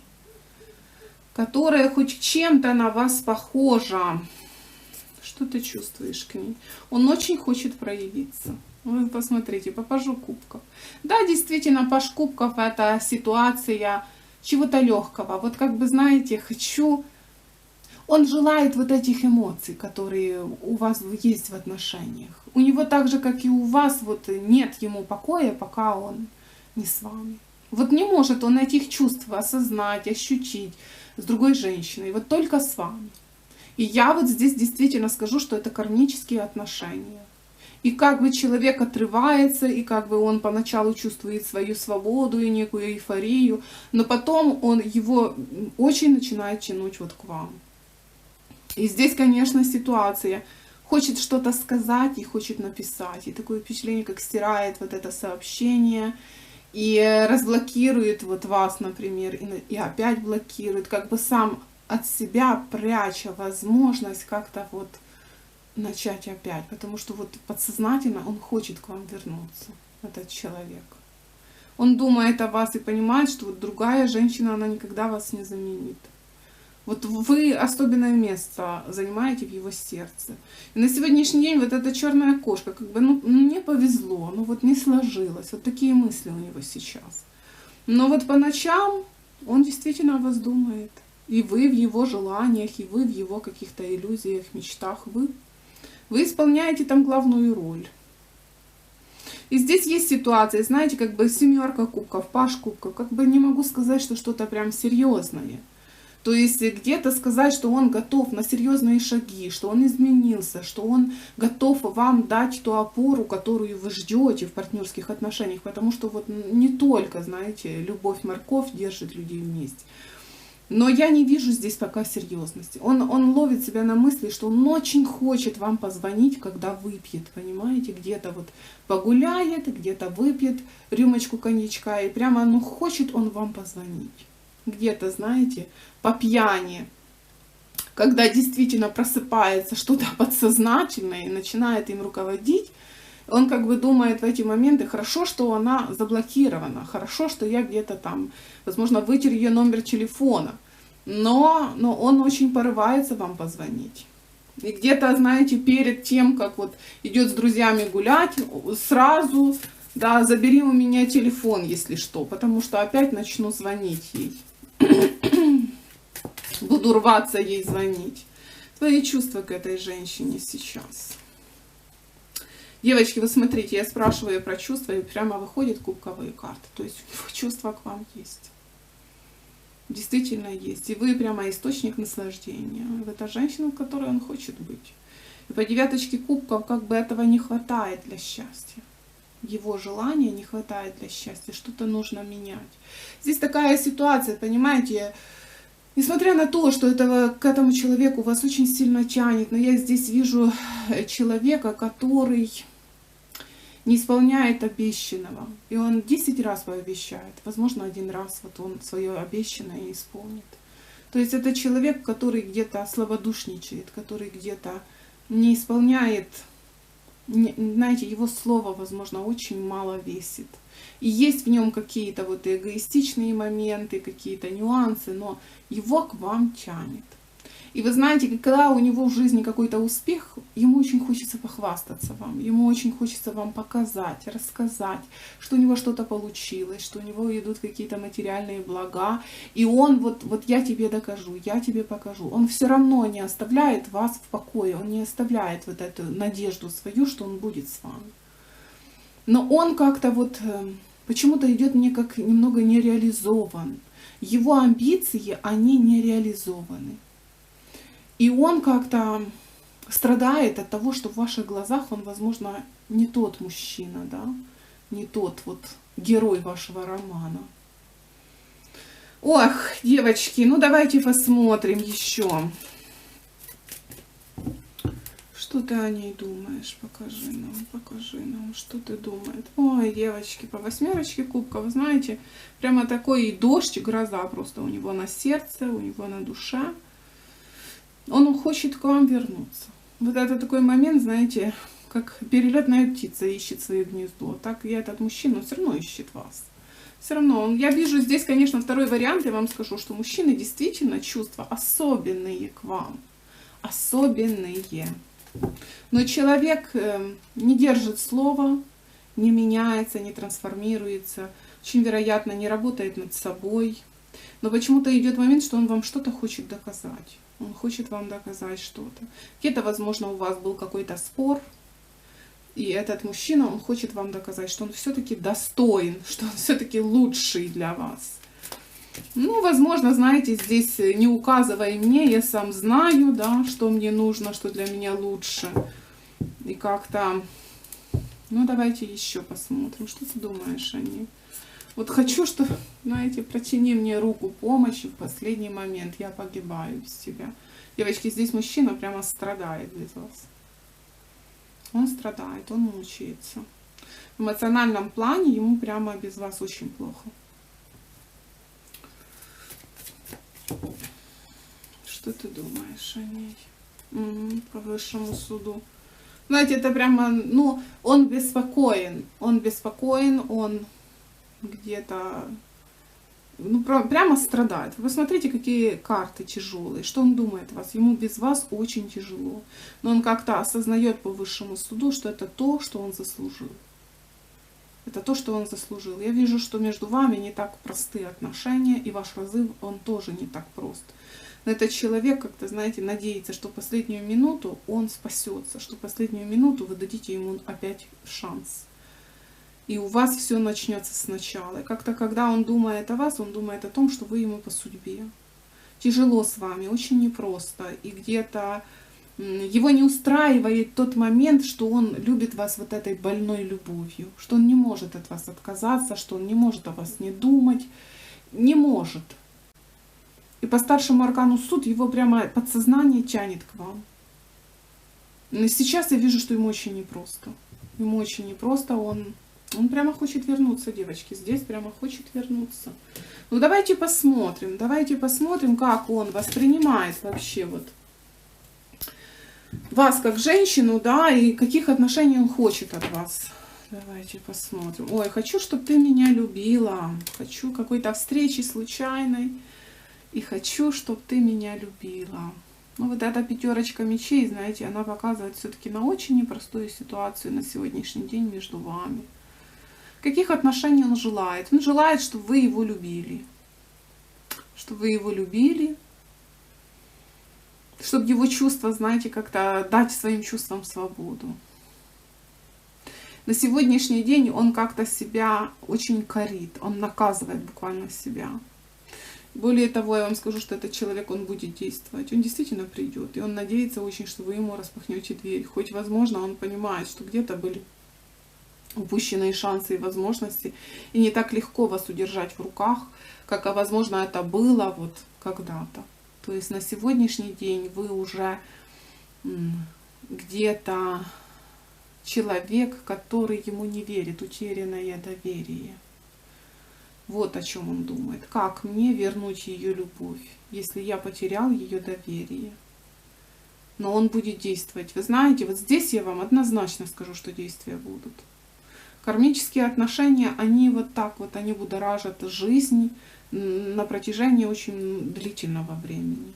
которая хоть чем-то на вас похожа, что ты чувствуешь к ней? Он очень хочет проявиться. Вы посмотрите, по пажу кубков. Да, действительно, паж кубков — это ситуация чего-то легкого. Вот как бы, знаете, хочу... Он желает вот этих эмоций, которые у вас есть в отношениях. У него так же, как и у вас, вот нет ему покоя, пока он не с вами. Вот не может он этих чувств осознать, ощутить с другой женщиной, вот только с вами. И я вот здесь действительно скажу, что это кармические отношения. И как бы человек отрывается, и как бы он поначалу чувствует свою свободу и некую эйфорию, но потом он его очень начинает тянуть вот к вам. И здесь, конечно, ситуация. Хочет что-то сказать и хочет написать. И такое впечатление, как стирает вот это сообщение и разблокирует вот вас, например, и опять блокирует, как бы сам от себя пряча возможность как-то вот начать опять. Потому что вот подсознательно он хочет к вам вернуться, этот человек. Он думает о вас и понимает, что вот другая женщина, она никогда вас не заменит. Вот вы особенное место занимаете в его сердце. И на сегодняшний день вот эта черная кошка, как бы, ну, не повезло, ну вот не сложилось. Вот такие мысли у него сейчас. Но вот по ночам он действительно о вас думает. И вы в его желаниях, и вы в его каких-то иллюзиях, мечтах. Вы исполняете там главную роль. И здесь есть ситуация, знаете, как бы 7 кубков, паж кубков. Как бы не могу сказать, что что-то прям серьезное. То есть где-то сказать, что он готов на серьезные шаги, что он изменился, что он готов вам дать ту опору, которую вы ждете в партнерских отношениях. Потому что вот не только, знаете, любовь-морковь держит людей вместе. Но я не вижу здесь пока серьезности. Он ловит себя на мысли, что он очень хочет вам позвонить, когда выпьет, понимаете, где-то вот погуляет, где-то выпьет рюмочку коньячка, и прямо, ну, хочет он вам позвонить. Где-то, знаете, по пьяни, когда действительно просыпается что-то подсознательное и начинает им руководить, он как бы думает в эти моменты: хорошо, что она заблокирована, хорошо, что я где-то там, возможно, вытер ее номер телефона, но он очень порывается вам позвонить. И где-то, знаете, перед тем, как вот идет с друзьями гулять, сразу, да, забери у меня телефон, если что, потому что опять начну звонить ей. Буду рваться ей звонить. Твои чувства к этой женщине сейчас. Девочки, вы смотрите, я спрашиваю про чувства, и прямо выходят кубковые карты. То есть у него чувства к вам есть. Действительно есть. И вы прямо источник наслаждения. Это женщина, с которой он хочет быть. И по 9 кубков как бы этого не хватает для счастья. Его желания не хватает для счастья. Что-то нужно менять. Здесь такая ситуация, понимаете, несмотря на то, что к этому человеку вас очень сильно тянет, но я здесь вижу человека, который не исполняет обещанного. И он 10 раз пообещает. Возможно, 1 раз вот он свое обещанное исполнит. То есть это человек, который где-то слабодушничает, который где-то не исполняет, знаете, его слово, возможно, очень мало весит. И есть в нем какие-то вот эгоистичные моменты, какие-то нюансы, но его к вам тянет. И вы знаете, когда у него в жизни какой-то успех, ему очень хочется похвастаться вам, ему очень хочется вам показать, рассказать, что у него что-то получилось, что у него идут какие-то материальные блага. И он вот я тебе докажу, я тебе покажу. Он все равно не оставляет вас в покое, он не оставляет вот эту надежду свою, что он будет с вами. Но он как-то вот почему-то идет мне как немного нереализован. Его амбиции, они не реализованы. И он как-то страдает от того, что в ваших глазах он, возможно, не тот мужчина, да, не тот вот герой вашего романа. Ох, девочки, ну давайте посмотрим еще. Что ты о ней думаешь? Покажи нам, что ты думаешь. Ой, девочки, по 8 кубков, вы знаете, прямо такой и дождь, и гроза просто у него на сердце, у него на душе. Он хочет к вам вернуться. Вот это такой момент, знаете, как перелетная птица ищет свое гнездо. Так и этот мужчина все равно ищет вас. Все равно, я вижу здесь, конечно, второй вариант, я вам скажу, что мужчины действительно чувства особенные к вам. Особенные. Но человек не держит слова, не меняется, не трансформируется, очень вероятно не работает над собой. Но почему-то идет момент, что он вам что-то хочет доказать. Он хочет вам доказать что-то. Где-то, возможно, у вас был какой-то спор, и этот мужчина, он хочет вам доказать, что он все-таки достоин, что он все-таки лучший для вас. Ну, возможно, знаете, здесь не указывай мне, я сам знаю, да, что мне нужно, что для меня лучше. И как-то, ну, давайте еще посмотрим, что ты думаешь о ней. Вот хочу, что, знаете, протяни мне руку помощи в последний момент, я погибаю без тебя. Девочки, здесь мужчина прямо страдает без вас. Он страдает, он мучается. В эмоциональном плане ему прямо без вас очень плохо. Что ты думаешь о ней? По высшему суду. Знаете, это прямо, ну, он беспокоен, он где-то, ну, прямо страдает. Вы посмотрите, какие карты тяжелые, что он думает о вас. Ему без вас очень тяжело. Но он как-то осознает по высшему суду, что это то, что он заслужил. Это то, что он заслужил. Я вижу, что между вами не так простые отношения, и ваш разрыв, он тоже не так прост. Но этот человек, как-то, знаете, надеется, что в последнюю минуту он спасется, что в последнюю минуту вы дадите ему опять шанс. И у вас все начнется сначала. И как-то, когда он думает о вас, он думает о том, что вы ему по судьбе. Тяжело с вами, очень непросто. И где-то его не устраивает тот момент, что он любит вас вот этой больной любовью, что он не может от вас отказаться, что он не может о вас не думать, не может. И по старшему аркану суд его прямо подсознание тянет к вам. Но сейчас я вижу, что ему очень непросто. Ему очень непросто, он прямо хочет вернуться, девочки, здесь прямо хочет вернуться. Ну давайте посмотрим, как он воспринимает вообще вот вас как женщину, да, и каких отношений он хочет от вас. Давайте посмотрим. Ой, хочу, чтобы ты меня любила. Хочу какой-то встречи случайной. И хочу, чтобы ты меня любила. Ну, вот эта 5 мечей, знаете, она показывает все-таки на очень непростую ситуацию на сегодняшний день между вами. Каких отношений он желает? Он желает, чтобы вы его любили. Чтобы вы его любили. Чтобы его чувства, знаете, как-то дать своим чувствам свободу. На сегодняшний день он как-то себя очень корит. Он наказывает буквально себя. Более того, я вам скажу, что этот человек, он будет действовать. Он действительно придет. И он надеется очень, что вы ему распахнете дверь. Хоть, возможно, он понимает, что где-то были упущенные шансы и возможности. И не так легко вас удержать в руках, как, возможно, это было вот когда-то. То есть на сегодняшний день вы уже где-то человек, который ему не верит, утерянное доверие. Вот о чем он думает. Как мне вернуть ее любовь, если я потерял ее доверие? Но он будет действовать. Вы знаете, вот здесь я вам однозначно скажу, что действия будут. Кармические отношения, они вот так вот, они будоражат жизнь на протяжении очень длительного времени.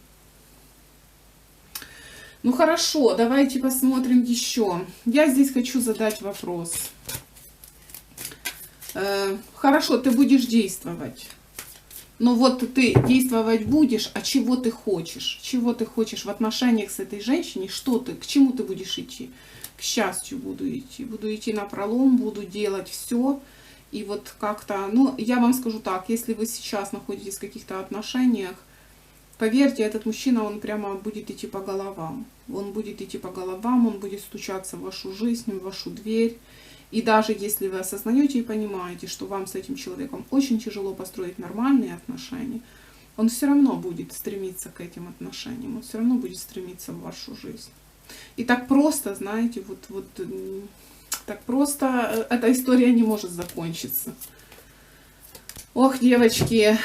Ну хорошо, давайте посмотрим еще. Я здесь хочу задать вопрос. Хорошо, ты будешь действовать. Но вот ты действовать будешь, а чего ты хочешь? Чего ты хочешь в отношениях с этой женщиной? Что ты, к чему ты будешь идти? К счастью буду идти. Буду идти напролом, буду делать все. И вот как-то, ну, я вам скажу так, если вы сейчас находитесь в каких-то отношениях, поверьте, этот мужчина, он прямо будет идти по головам. Он будет идти по головам, он будет стучаться в вашу жизнь, в вашу дверь. И даже если вы осознаете и понимаете, что вам с этим человеком очень тяжело построить нормальные отношения, он все равно будет стремиться к этим отношениям, он все равно будет стремиться в вашу жизнь. И так просто, знаете, так просто эта история не может закончиться. Ох, девочки,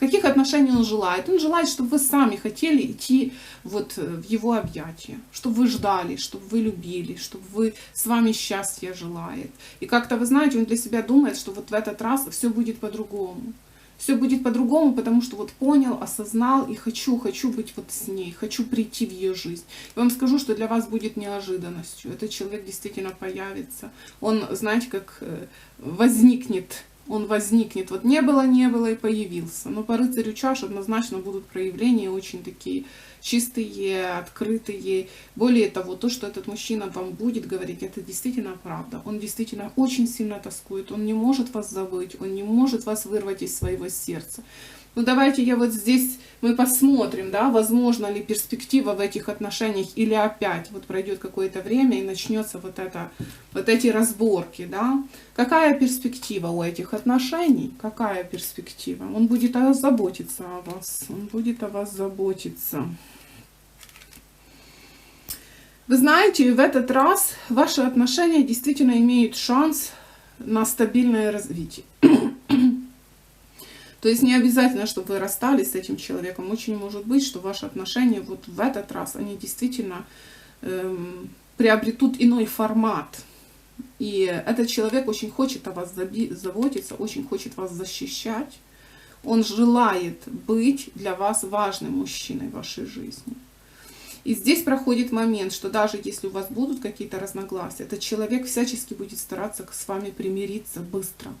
каких отношений он желает? Он желает, чтобы вы сами хотели идти вот в его объятия, чтобы вы ждали, чтобы вы любили, чтобы вы с вами счастья желает. И как-то, вы знаете, он для себя думает, что вот в этот раз все будет по-другому. Все будет по-другому, потому что вот понял, осознал и хочу быть вот с ней, хочу прийти в ее жизнь. Я вам скажу, что для вас будет неожиданностью. Этот человек действительно появится. Он, знаете, как возникнет. Он возникнет. Вот не было и появился. Но по рыцарю чаш однозначно будут проявления очень такие чистые, открытые. Более того, то, что этот мужчина вам будет говорить, это действительно правда. Он действительно очень сильно тоскует. Он не может вас забыть, он не может вас вырвать из своего сердца. Ну давайте я вот здесь, мы посмотрим, да, возможно ли перспектива в этих отношениях, или опять вот пройдет какое-то время и начнется вот эти разборки, да. Какая перспектива у этих отношений? Какая перспектива? Он будет заботиться о вас, он будет о вас заботиться. Вы знаете, в этот раз ваши отношения действительно имеют шанс на стабильное развитие. То есть не обязательно, чтобы вы расстались с этим человеком. Очень может быть, что ваши отношения вот в этот раз, они действительно приобретут иной формат. И этот человек очень хочет о вас заботиться, очень хочет вас защищать. Он желает быть для вас важным мужчиной в вашей жизни. И здесь проходит момент, что даже если у вас будут какие-то разногласия, этот человек всячески будет стараться с вами примириться быстро.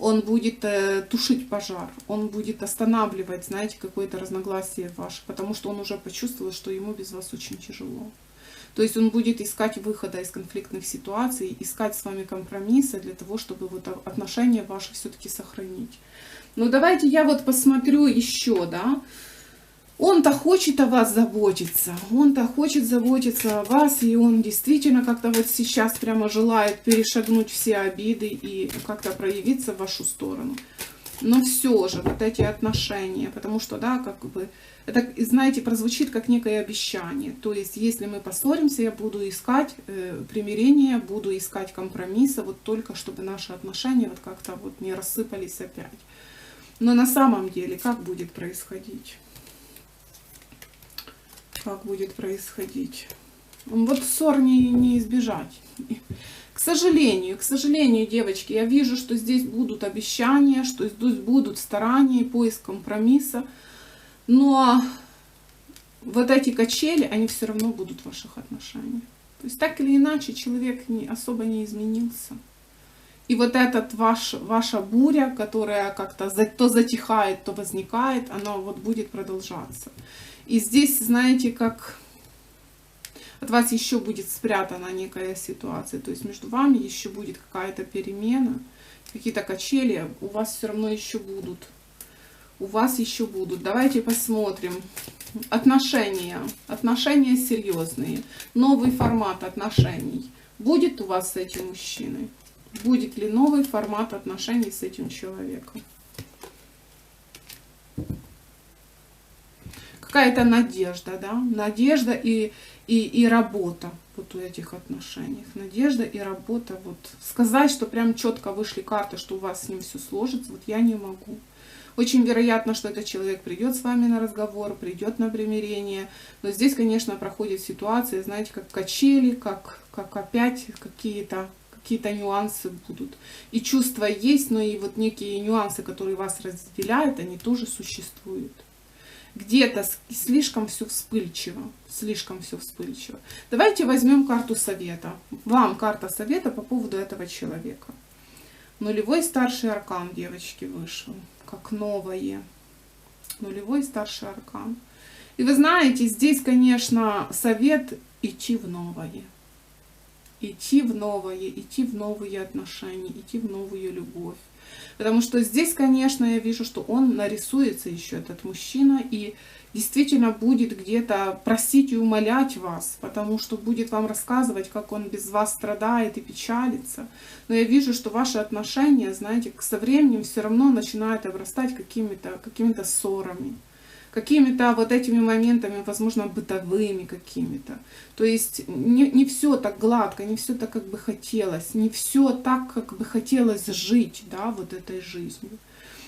Он будет тушить пожар, он будет останавливать, знаете, какое-то разногласие ваше, потому что он уже почувствовал, что ему без вас очень тяжело. То есть он будет искать выхода из конфликтных ситуаций, искать с вами компромиссы для того, чтобы вот отношения ваши все-таки сохранить. Но давайте я вот посмотрю еще, да. Он-то хочет о вас заботиться, он-то хочет заботиться о вас, и он действительно как-то вот сейчас прямо желает перешагнуть все обиды и как-то проявиться в вашу сторону. Но все же вот эти отношения, потому что, да, как бы, это, знаете, прозвучит как некое обещание. То есть, если мы поссоримся, я буду искать примирение, буду искать компромисса, вот только чтобы наши отношения вот как-то вот не рассыпались опять. Но на самом деле, как будет происходить? Как будет происходить? Вот ссор не избежать. К сожалению, девочки, я вижу, что здесь будут обещания, что здесь будут старания, поиск компромисса. Но вот эти качели, они все равно будут в ваших отношениях. То есть так или иначе человек особо не изменился. И вот эта ваша буря, которая как-то то затихает, то возникает, она вот будет продолжаться. И здесь, знаете, как от вас еще будет спрятана некая ситуация. То есть между вами еще будет какая-то перемена, какие-то качели у вас все равно еще будут. У вас еще будут. Давайте посмотрим. Отношения. Отношения серьезные. Новый формат отношений. Будет у вас с этим мужчиной? Будет ли новый формат отношений с этим человеком? Какая-то надежда, да? Надежда и работа вот у этих отношениях. Надежда и работа. Вот. Сказать, что прям четко вышли карты, что у вас с ним все сложится, вот я не могу. Очень вероятно, что этот человек придет с вами на разговор, придет на примирение. Но здесь, конечно, проходит ситуация, знаете, как качели, как опять какие-то нюансы будут. И чувства есть, но и вот некие нюансы, которые вас разделяют, они тоже существуют. Где-то слишком все вспыльчиво, слишком все вспыльчиво. Давайте возьмем карту совета. Вам карта совета по поводу этого человека. Нулевой старший аркан, девочки, вышел, как новое. Нулевой старший аркан. И вы знаете, здесь, конечно, совет идти в новое. идти в новое, идти в новые отношения, идти в новую любовь. Потому что здесь, конечно, я вижу, что он нарисуется еще, этот мужчина, и действительно будет где-то просить и умолять вас, потому что будет вам рассказывать, как он без вас страдает и печалится. Но я вижу, что ваши отношения, знаете, со временем все равно начинают обрастать какими-то ссорами, какими-то вот этими моментами, возможно, бытовыми какими-то. То есть не все так гладко, не все так, как бы хотелось, не все так, как бы хотелось жить, да, вот этой жизнью.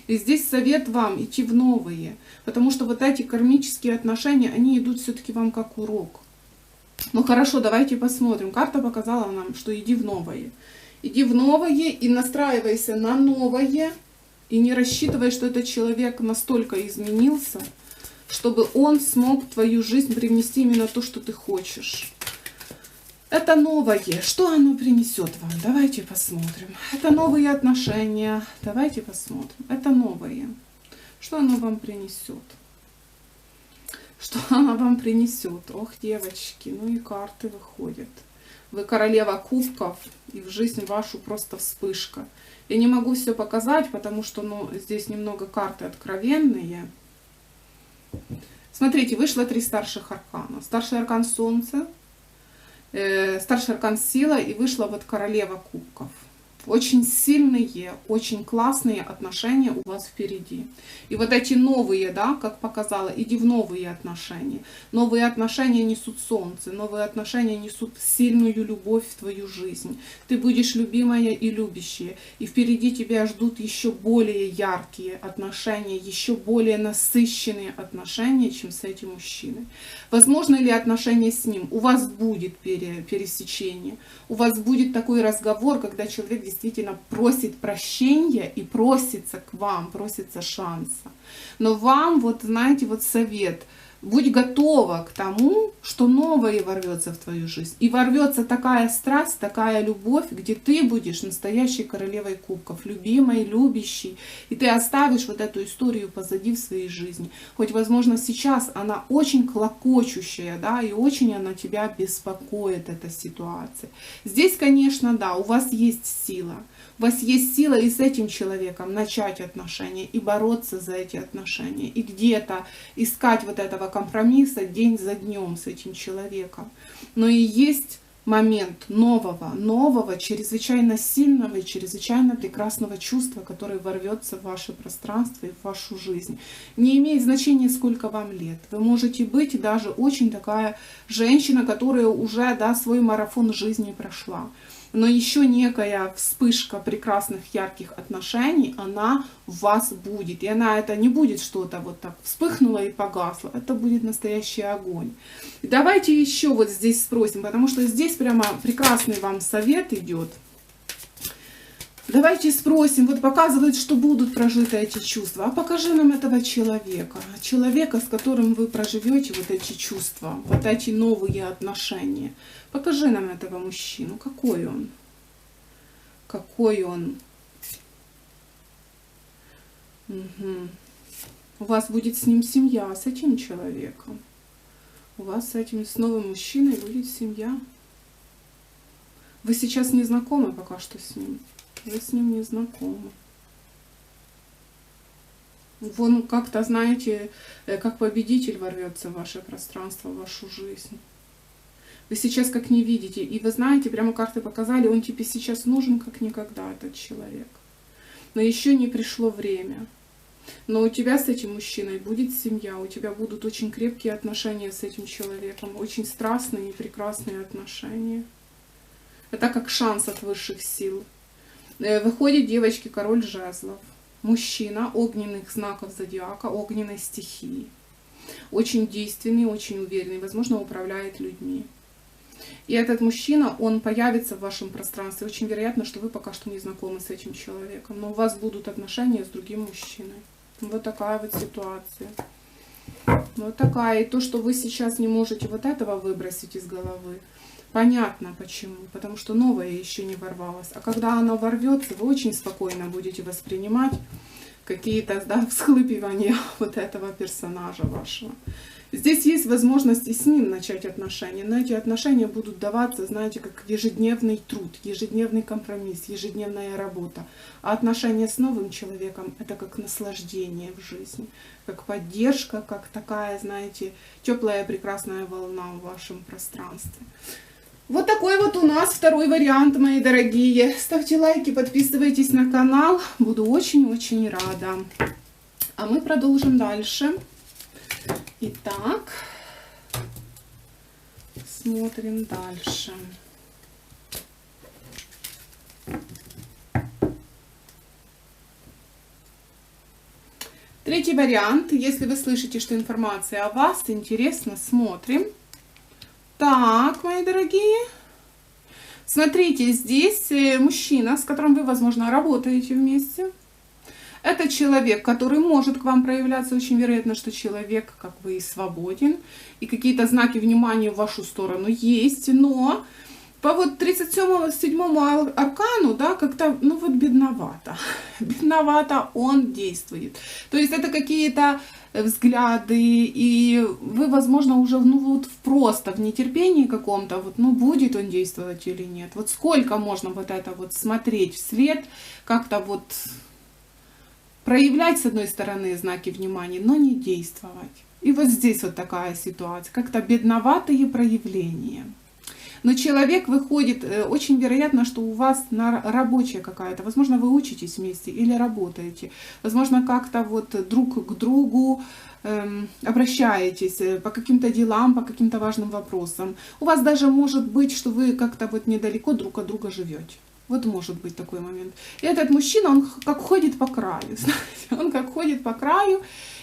И здесь совет вам идти в новые, потому что вот эти кармические отношения, они идут все-таки вам как урок. Ну хорошо, давайте посмотрим. Карта показала нам, что иди в новое. Иди в новое и настраивайся на новое, и не рассчитывай, что этот человек настолько изменился, чтобы он смог в твою жизнь привнести именно то, что ты хочешь. Это новое. Что оно принесет вам? Давайте посмотрим. Это новые отношения. Давайте посмотрим. Это новое. Что оно вам принесет? Что оно вам принесет? Ох, девочки, ну и карты выходят. Вы королева кубков, и в жизнь вашу просто вспышка. Я не могу все показать, потому что здесь немного карты откровенные. Смотрите, вышло 3 старших аркана. Старший аркан Солнце, старший аркан Сила, и вышла вот королева кубков. Очень сильные, очень классные отношения у вас впереди. И вот эти новые, да, как показала, иди в новые отношения. Новые отношения несут солнце, новые отношения несут сильную любовь в твою жизнь. Ты будешь любимая и любящая. И впереди тебя ждут еще более яркие отношения, еще более насыщенные отношения, чем с этим мужчиной. Возможно ли отношения с ним? У вас будет пересечение. У вас будет такой разговор, когда человек действительно просит прощения и просится к вам, просится шанса. Но вам, вот знаете, вот совет, будь готова к тому, что новое ворвется в твою жизнь. И ворвется такая страсть, такая любовь, где ты будешь настоящей королевой кубков, любимой, любящей. И ты оставишь вот эту историю позади в своей жизни. Хоть, возможно, сейчас она очень клокочущая, да, и очень она тебя беспокоит, эта ситуация. Здесь, конечно, да, у вас есть сила. У вас есть сила и с этим человеком начать отношения, и бороться за эти отношения, и где-то искать вот этого компромисса день за днем с этим человеком. Но и есть момент нового, чрезвычайно сильного и чрезвычайно прекрасного чувства, которое ворвется в ваше пространство и в вашу жизнь. Не имеет значения, сколько вам лет. Вы можете быть даже очень такая женщина, которая уже, да, свой марафон жизни прошла. Но еще некая вспышка прекрасных, ярких отношений, она в вас будет. И она, это не будет что-то вот так вспыхнуло и погасло. Это будет настоящий огонь. И давайте еще вот здесь спросим, потому что здесь прямо прекрасный вам совет идет. Давайте спросим, вот показывает, что будут прожиты эти чувства. А покажи нам этого человека, с которым вы проживете вот эти чувства, вот эти новые отношения. Покажи нам этого мужчину, какой он. Какой он. Угу. У вас будет с ним семья, с этим человеком. У вас с новым мужчиной будет семья. Вы сейчас не знакомы пока что с ним. Вы с ним не знакомы. Вон как-то, знаете, как победитель ворвется в ваше пространство, в вашу жизнь. Вы сейчас как не видите. И вы знаете, прямо карты показали, он тебе сейчас нужен как никогда, этот человек. Но еще не пришло время. Но у тебя с этим мужчиной будет семья, у тебя будут очень крепкие отношения с этим человеком, очень страстные и прекрасные отношения. Это как шанс от высших сил. Выходит, девочки, король жезлов. Мужчина огненных знаков зодиака, огненной стихии. Очень действенный, очень уверенный, возможно, управляет людьми. И этот мужчина, он появится в вашем пространстве. Очень вероятно, что вы пока что не знакомы с этим человеком. Но у вас будут отношения с другим мужчиной. Вот такая вот ситуация. Вот такая. И то, что вы сейчас не можете вот этого выбросить из головы, понятно почему. Потому что новое еще не ворвалось. А когда оно ворвется, вы очень спокойно будете воспринимать какие-то, да, всхлипывания вот этого персонажа вашего. Здесь есть возможность и с ним начать отношения, но эти отношения будут даваться, знаете, как ежедневный труд, ежедневный компромисс, ежедневная работа. А отношения с новым человеком — это как наслаждение в жизни, как поддержка, как такая, знаете, теплая прекрасная волна в вашем пространстве. Вот такой вот у нас второй вариант, мои дорогие. Ставьте лайки, подписывайтесь на канал, буду очень-очень рада. А мы продолжим дальше. Итак, смотрим дальше. Третий вариант. Если вы слышите, что информация о вас интересна, смотрим. Так, мои дорогие. Смотрите, здесь мужчина, с которым вы, возможно, работаете вместе. Это человек, который может к вам проявляться, очень вероятно, что человек как бы и свободен, и какие-то знаки внимания в вашу сторону есть, но по вот 37-му аркану, да, как-то, ну вот бедновато, бедновато он действует. То есть это какие-то взгляды, и вы, возможно, уже, ну вот просто в нетерпении каком-то, вот, ну будет он действовать или нет. Вот сколько можно вот это вот смотреть вслед, как-то вот проявлять, с одной стороны, знаки внимания, но не действовать. И вот здесь вот такая ситуация, как-то бедноватые проявления. Но человек выходит, очень вероятно, что у вас рабочая какая-то, возможно, вы учитесь вместе или работаете, возможно, как-то вот друг к другу обращаетесь по каким-то делам, по каким-то важным вопросам. У вас даже может быть, что вы как-то вот недалеко друг от друга живете. Вот может быть такой момент. И этот мужчина, он как ходит по краю, знаете, он как ходит по краю,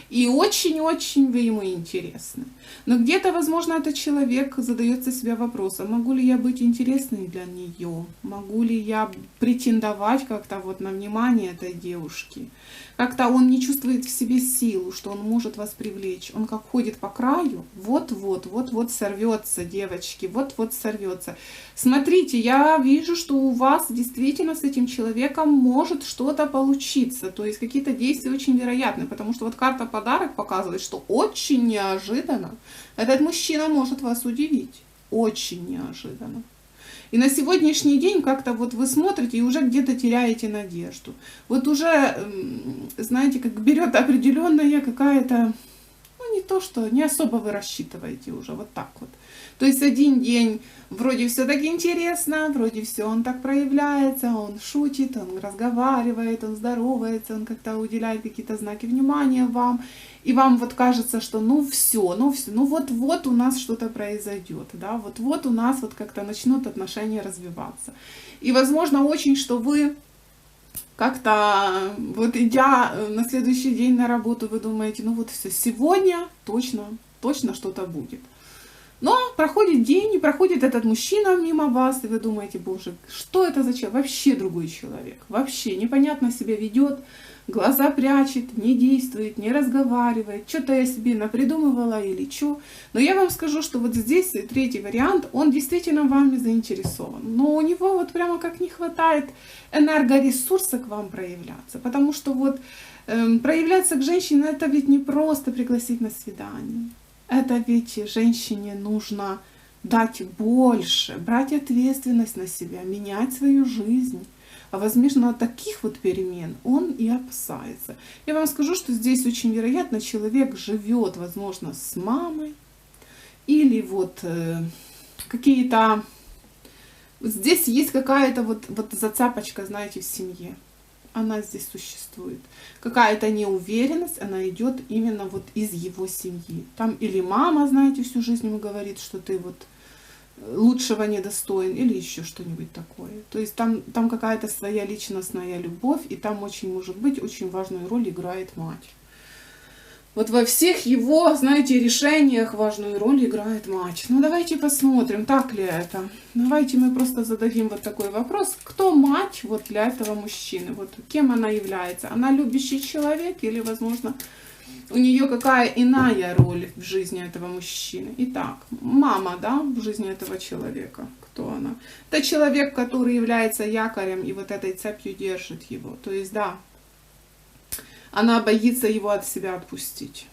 и очень-очень вы ему интересны. Но где-то, возможно, этот человек задается себе вопросом, могу ли я быть интересной для нее, могу ли я претендовать как-то вот на внимание этой девушки. Как-то он не чувствует в себе силу, что он может вас привлечь. Он как ходит по краю, вот-вот сорвется, девочки, вот-вот сорвется. Смотрите, я вижу, что у вас действительно с этим человеком может что-то получиться. То есть какие-то действия очень вероятны, потому что вот карта подарок показывает, что очень неожиданно этот мужчина может вас удивить. Очень неожиданно. И на сегодняшний день как-то вот вы смотрите и уже где-то теряете надежду. Вот уже, знаете, как берет определенная какая-то, ну не то, что не особо вы рассчитываете уже, вот так вот. То есть один день вроде все так интересно, вроде все он так проявляется, он шутит, он разговаривает, он здоровается, он как-то уделяет какие-то знаки внимания вам. И вам вот кажется, что ну вот у нас что-то произойдет, да, вот у нас вот как-то начнут отношения развиваться. И возможно очень, что вы как-то вот идя на следующий день на работу, вы думаете, ну вот все, сегодня точно что-то будет. Но проходит день, и проходит этот мужчина мимо вас, и вы думаете, боже, что это за человек? Вообще другой человек, вообще непонятно себя ведет, глаза прячет, не действует, не разговаривает, что-то я себе напридумывала или что. Но я вам скажу, что вот здесь третий вариант, он действительно вами заинтересован. Но у него вот прямо как не хватает энергоресурса к вам проявляться, потому что вот проявляться к женщине, это ведь не просто пригласить на свидание. Это ведь женщине нужно дать больше, брать ответственность на себя, менять свою жизнь. А возможно, таких вот перемен он и опасается. Я вам скажу, что здесь очень вероятно человек живет, возможно, с мамой. Или вот какие-то... Здесь есть какая-то вот зацепочка, знаете, в семье. Она здесь существует. Какая-то неуверенность, она идет именно вот из его семьи. Там или мама, знаете, всю жизнь ему говорит, что ты вот лучшего недостоин, или еще что-нибудь такое. То есть там какая-то своя личностная любовь, и там очень, может быть, очень важную роль играет мать. Вот во всех его, знаете, решениях важную роль играет мать. Ну давайте посмотрим, так ли это. Давайте мы просто зададим вот такой вопрос. Кто мать вот для этого мужчины? Вот кем она является? Она любящий человек или, возможно, у нее какая иная роль в жизни этого мужчины? Итак, мама, да, в жизни этого человека. Кто она? Это человек, который является якорем и вот этой цепью держит его. То есть, да, она боится его от себя отпустить.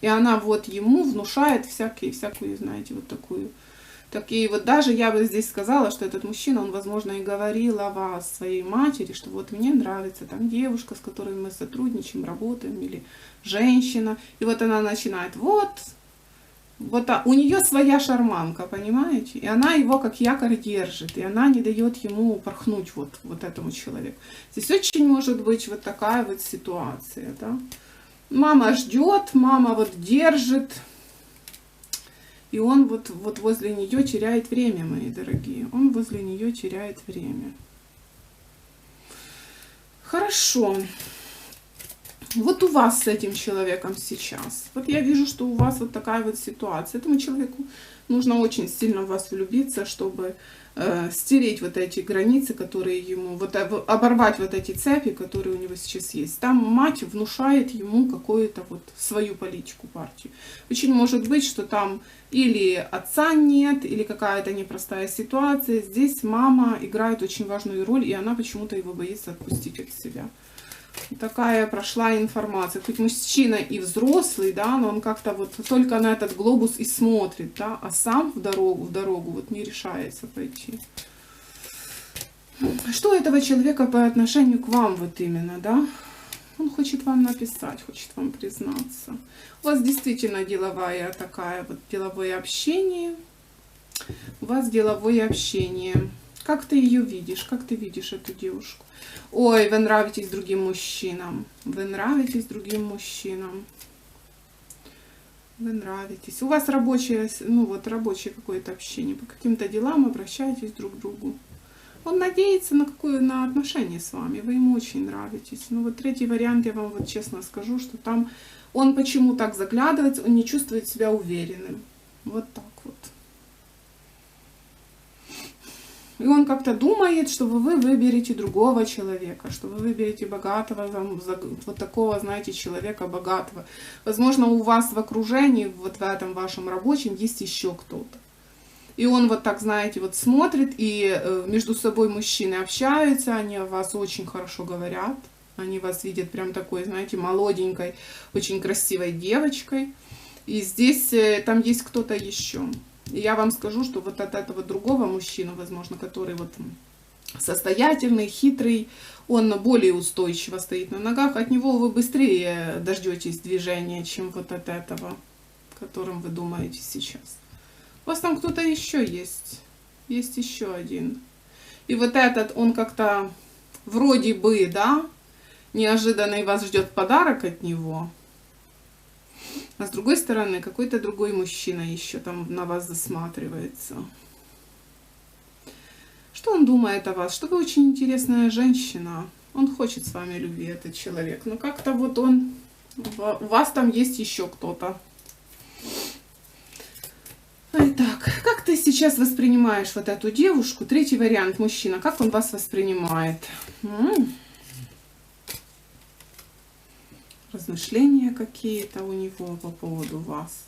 И она вот ему внушает всякую, знаете, вот такие вот, даже я бы здесь сказала, что этот мужчина, он, возможно, и говорил о вас, своей матери, что вот мне нравится там девушка, с которой мы сотрудничаем, работаем, или женщина. И вот она начинает, у нее своя шарманка, понимаете? И она его как якорь держит, и она не дает ему упорхнуть вот этому человеку. Здесь очень может быть вот такая вот ситуация, да? Мама ждет, мама вот держит, и он вот возле нее теряет время, мои дорогие. Он возле нее теряет время. Хорошо. Вот у вас с этим человеком сейчас. Вот я вижу, что у вас вот такая вот ситуация. Этому человеку нужно очень сильно в вас влюбиться, чтобы стереть вот эти границы, которые ему, оборвать вот эти цепи, которые у него сейчас есть. Там мать внушает ему какую-то вот свою политику, партию. Очень может быть, что там или отца нет, или какая-то непростая ситуация. Здесь мама играет очень важную роль, и она почему-то его боится отпустить от себя. Такая прошла информация. Хоть мужчина и взрослый, да, но он как-то вот только на этот глобус и смотрит, да, а сам в дорогу вот не решается пойти. Что у этого человека по отношению к вам вот именно, да? Он хочет вам написать, хочет вам признаться. У вас действительно деловое общение. У вас деловое общение. Как ты ее видишь? Как ты видишь эту девушку? Ой, вы нравитесь другим мужчинам. Вы нравитесь другим мужчинам. Вы нравитесь. У вас рабочее какое-то общение. По каким-то делам обращаетесь друг к другу. Он надеется на отношения с вами. Вы ему очень нравитесь. Ну вот третий вариант, я вам вот честно скажу, что там он почему так заглядывается, он не чувствует себя уверенным. Вот так вот. И он как-то думает, что вы выберете другого человека, что вы выберете богатого, вот такого, знаете, человека богатого. Возможно, у вас в окружении, вот в этом вашем рабочем, есть еще кто-то. И он вот так, знаете, вот смотрит, и между собой мужчины общаются, они о вас очень хорошо говорят. Они вас видят прям такой, знаете, молоденькой, очень красивой девочкой. И здесь там есть кто-то еще. И я вам скажу, что вот от этого другого мужчины, возможно, который вот состоятельный, хитрый, он более устойчиво стоит на ногах, от него вы быстрее дождетесь движения, чем вот от этого, о котором вы думаете сейчас. У вас там кто-то еще есть. Есть еще один. И вот этот, он как-то вроде бы, да, неожиданно вас ждет подарок от него. А с другой стороны, какой-то другой мужчина еще там на вас засматривается. Что он думает о вас? Что вы очень интересная женщина. Он хочет с вами любви, этот человек. Но как-то вот у вас там есть еще кто-то. Итак, как ты сейчас воспринимаешь вот эту девушку? Третий вариант, мужчина. Как он вас воспринимает? Размышления какие-то у него по поводу вас.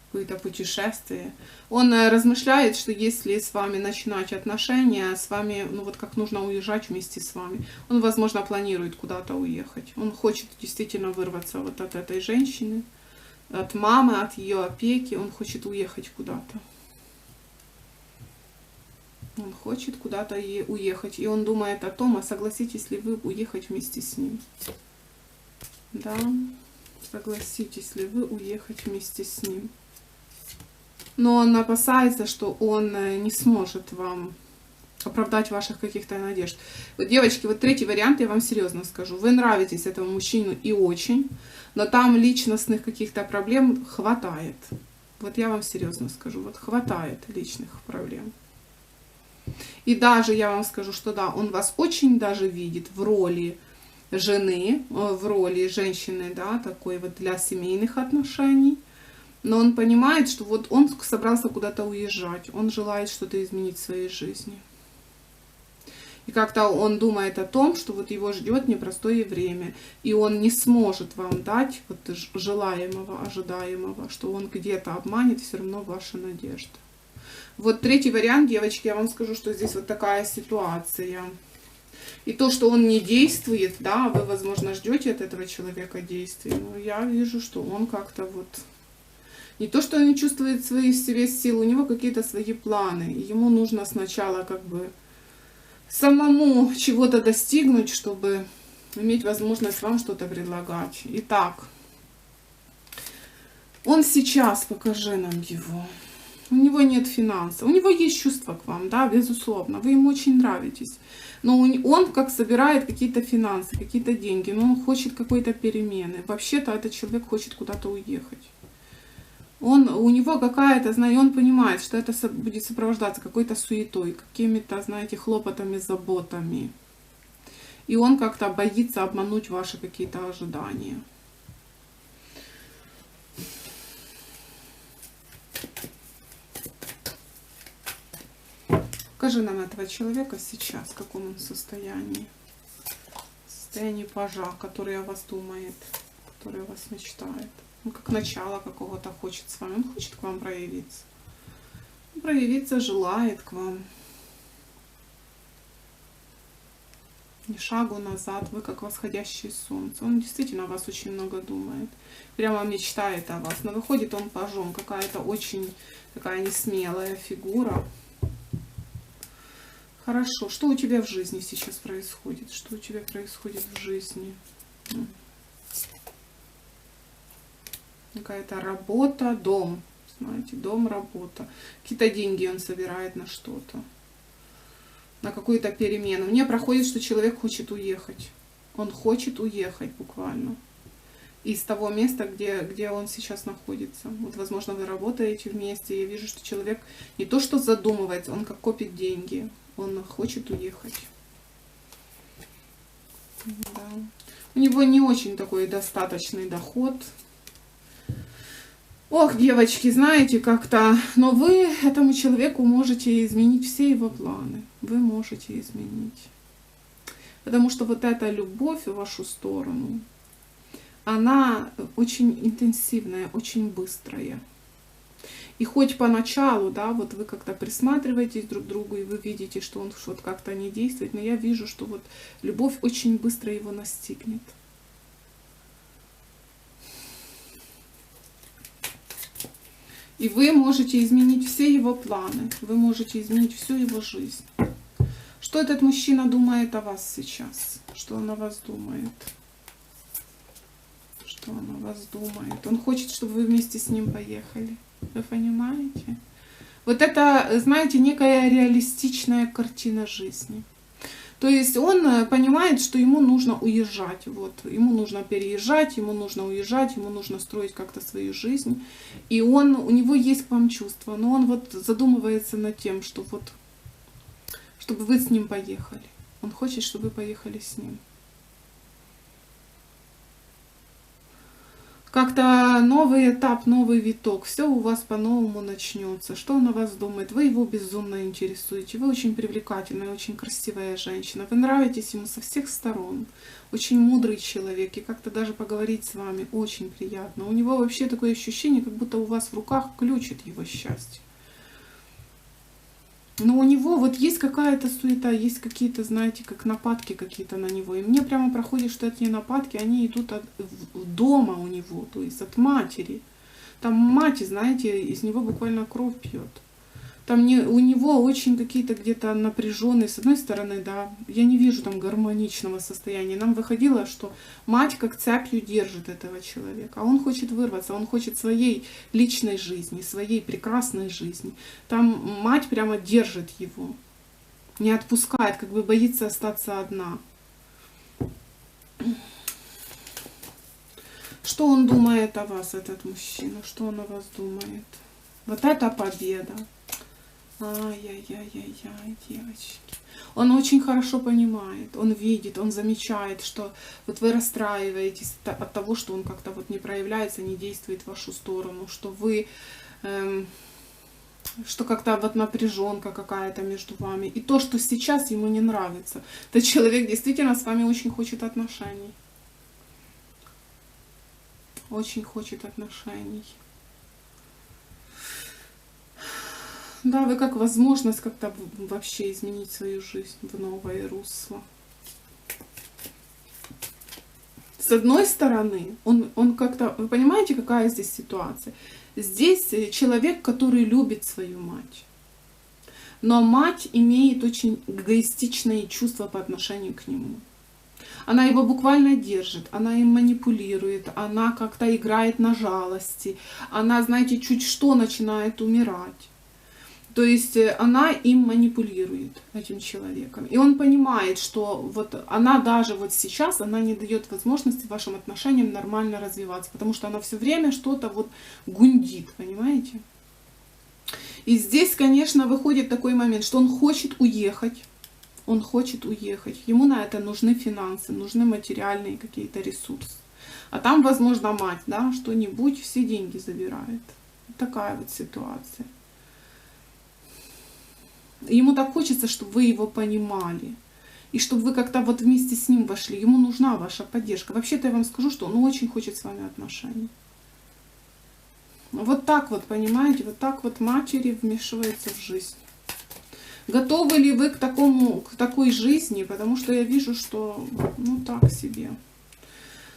Какое-то путешествие. Он размышляет, что если с вами начинать отношения, с вами, ну вот как нужно уезжать вместе с вами. Он, возможно, планирует куда-то уехать. Он хочет действительно вырваться вот от этой женщины, от мамы, от ее опеки. Он хочет уехать куда-то. Он хочет куда-то уехать. И он думает о том, а согласитесь ли вы уехать вместе с ним. Да, согласитесь ли вы уехать вместе с ним. Но он опасается, что он не сможет вам оправдать ваших каких-то надежд. Вот, девочки, вот третий вариант, я вам серьезно скажу. Вы нравитесь этому мужчину и очень, но там личностных каких-то проблем хватает. Вот я вам серьезно скажу, вот хватает личных проблем. И даже я вам скажу, что да, он вас очень даже видит в роли жены, в роли женщины, да, такой вот для семейных отношений. Но он понимает, что вот он собрался куда-то уезжать, он желает что-то изменить в своей жизни. И как-то он думает о том, что вот его ждет непростое время, и он не сможет вам дать вот желаемого, ожидаемого, что он где-то обманет все равно ваши надежды. Вот третий вариант, девочки, я вам скажу, что здесь вот такая ситуация. И то, что он не действует, да, вы, возможно, ждете от этого человека действий, но я вижу, что он как-то вот... Не то, что он не чувствует свои в себе силы, у него какие-то свои планы. И ему нужно сначала как бы самому чего-то достигнуть, чтобы иметь возможность вам что-то предлагать. Итак, он сейчас, покажи нам его. У него нет финансов. У него есть чувство к вам, да, безусловно. Вы ему очень нравитесь. Но он как собирает какие-то финансы, какие-то деньги. Но он хочет какой-то перемены. Вообще-то этот человек хочет куда-то уехать. У него какая-то, знаете, он понимает, что это будет сопровождаться какой-то суетой, какими-то, знаете, хлопотами, заботами. И он как-то боится обмануть ваши какие-то ожидания. Покажи нам этого человека сейчас, в каком он состоянии. Состояние пажа, который о вас думает, который о вас мечтает. Ну, как начало какого-то хочет с вами. Он хочет к вам проявиться. Проявиться желает к вам. Ни шагу назад, вы как восходящее солнце. Он действительно о вас очень много думает. Прямо мечтает о вас. Но выходит он пажом. Какая-то очень такая несмелая фигура. Хорошо. Что у тебя в жизни сейчас происходит? Что у тебя происходит в жизни? Какая-то работа, дом. Знаете, дом, работа. Какие-то деньги он собирает на что-то. На какую-то перемену. Мне проходит, что человек хочет уехать. Он хочет уехать буквально. Из того места, где он сейчас находится. Вот, возможно, вы работаете вместе. Я вижу, что человек не то что задумывается, он как копит деньги. Он хочет уехать. Да. У него не очень такой достаточный доход. Ох, девочки, знаете, как-то... Но вы этому человеку можете изменить все его планы. Вы можете изменить. Потому что вот эта любовь в вашу сторону, она очень интенсивная, очень быстрая. И хоть поначалу, да, вот вы как-то присматриваетесь друг к другу, и вы видите, что он что-то как-то не действует, но я вижу, что вот любовь очень быстро его настигнет. И вы можете изменить все его планы, вы можете изменить всю его жизнь. Что этот мужчина думает о вас сейчас? Что он о вас думает? Что он о вас думает? Он хочет, чтобы вы вместе с ним поехали. Вы понимаете? Вот это, знаете, некая реалистичная картина жизни. То есть он понимает, что ему нужно уезжать. Вот. Ему нужно переезжать, ему нужно уезжать, ему нужно строить как-то свою жизнь. И у него есть к вам чувства, но он вот задумывается над тем, что вот, чтобы вы с ним поехали. Он хочет, чтобы вы поехали с ним. Как-то новый этап, новый виток, все у вас по-новому начнется. Что он о вас думает? Вы его безумно интересуете. Вы очень привлекательная, очень красивая женщина. Вы нравитесь ему со всех сторон. Очень мудрый человек. И как-то даже поговорить с вами очень приятно. У него вообще такое ощущение, как будто у вас в руках ключ от его счастья. Но у него вот есть какая-то суета, есть какие-то, знаете, как нападки какие-то на него. И мне прямо проходит, что эти нападки, они идут от дома у него, то есть от матери. Там мать, знаете, из него буквально кровь пьет. Там у него очень какие-то где-то напряженные, с одной стороны, да, я не вижу там гармоничного состояния. Нам выходило, что мать как цепью держит этого человека, а он хочет вырваться, он хочет своей личной жизни, своей прекрасной жизни. Там мать прямо держит его, не отпускает, как бы боится остаться одна. Что он думает о вас, этот мужчина? Что он о вас думает? Вот это победа. Ай-яй-яй-яй-яй, девочки. Он очень хорошо понимает, он видит, он замечает, что вот вы расстраиваетесь от того, что он как-то вот не проявляется, не действует в вашу сторону, что вы, что как-то вот напряженка какая-то между вами. И то, что сейчас ему не нравится. Этот человек действительно с вами очень хочет отношений. Очень хочет отношений. Да, вы как возможность как-то вообще изменить свою жизнь в новое русло. с одной стороны, он как-то, вы понимаете, какая здесь ситуация? Здесь человек, который любит свою мать. Но мать имеет очень эгоистичные чувства по отношению к нему. Она его буквально держит, она им манипулирует, она как-то играет на жалости, она, знаете, чуть что начинает умирать. То есть она им манипулирует, этим человеком. И он понимает, что вот она даже вот сейчас, она не дает возможности вашим отношениям нормально развиваться, потому что она все время что-то вот гундит, понимаете? И здесь, конечно, выходит такой момент, что он хочет уехать. Он хочет уехать. Ему на это нужны финансы, нужны материальные какие-то ресурсы. А там, возможно, мать, да, что-нибудь, все деньги забирает. Такая вот ситуация. Ему так хочется, чтобы вы его понимали. И чтобы вы как-то вот вместе с ним вошли. Ему нужна ваша поддержка. Вообще-то я вам скажу, что он очень хочет с вами отношений. Вот так вот, понимаете, вот так вот матери вмешиваются в жизнь. Готовы ли вы к такой жизни? Потому что я вижу, что ну так себе.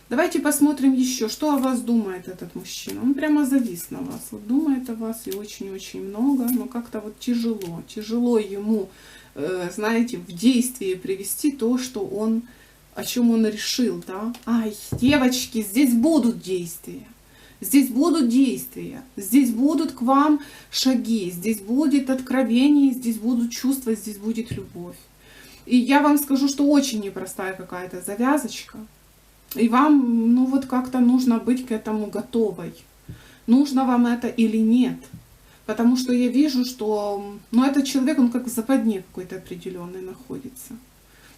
Давайте посмотрим еще, что о вас думает этот мужчина. Он прямо завис на вас. Вот думает о вас и очень-очень много, но как-то вот тяжело. Тяжело ему, знаете, в действие привести то, что он, о чем он решил, да? Ай, девочки, здесь будут действия. Здесь будут действия, здесь будут к вам шаги, здесь будет откровение, здесь будут чувства, здесь будет любовь. И я вам скажу, что очень непростая какая-то завязочка. И вам, ну вот как-то нужно быть к этому готовой. Нужно вам это или нет. Потому что я вижу, что ну, этот человек, он как в западне какой-то определенной находится.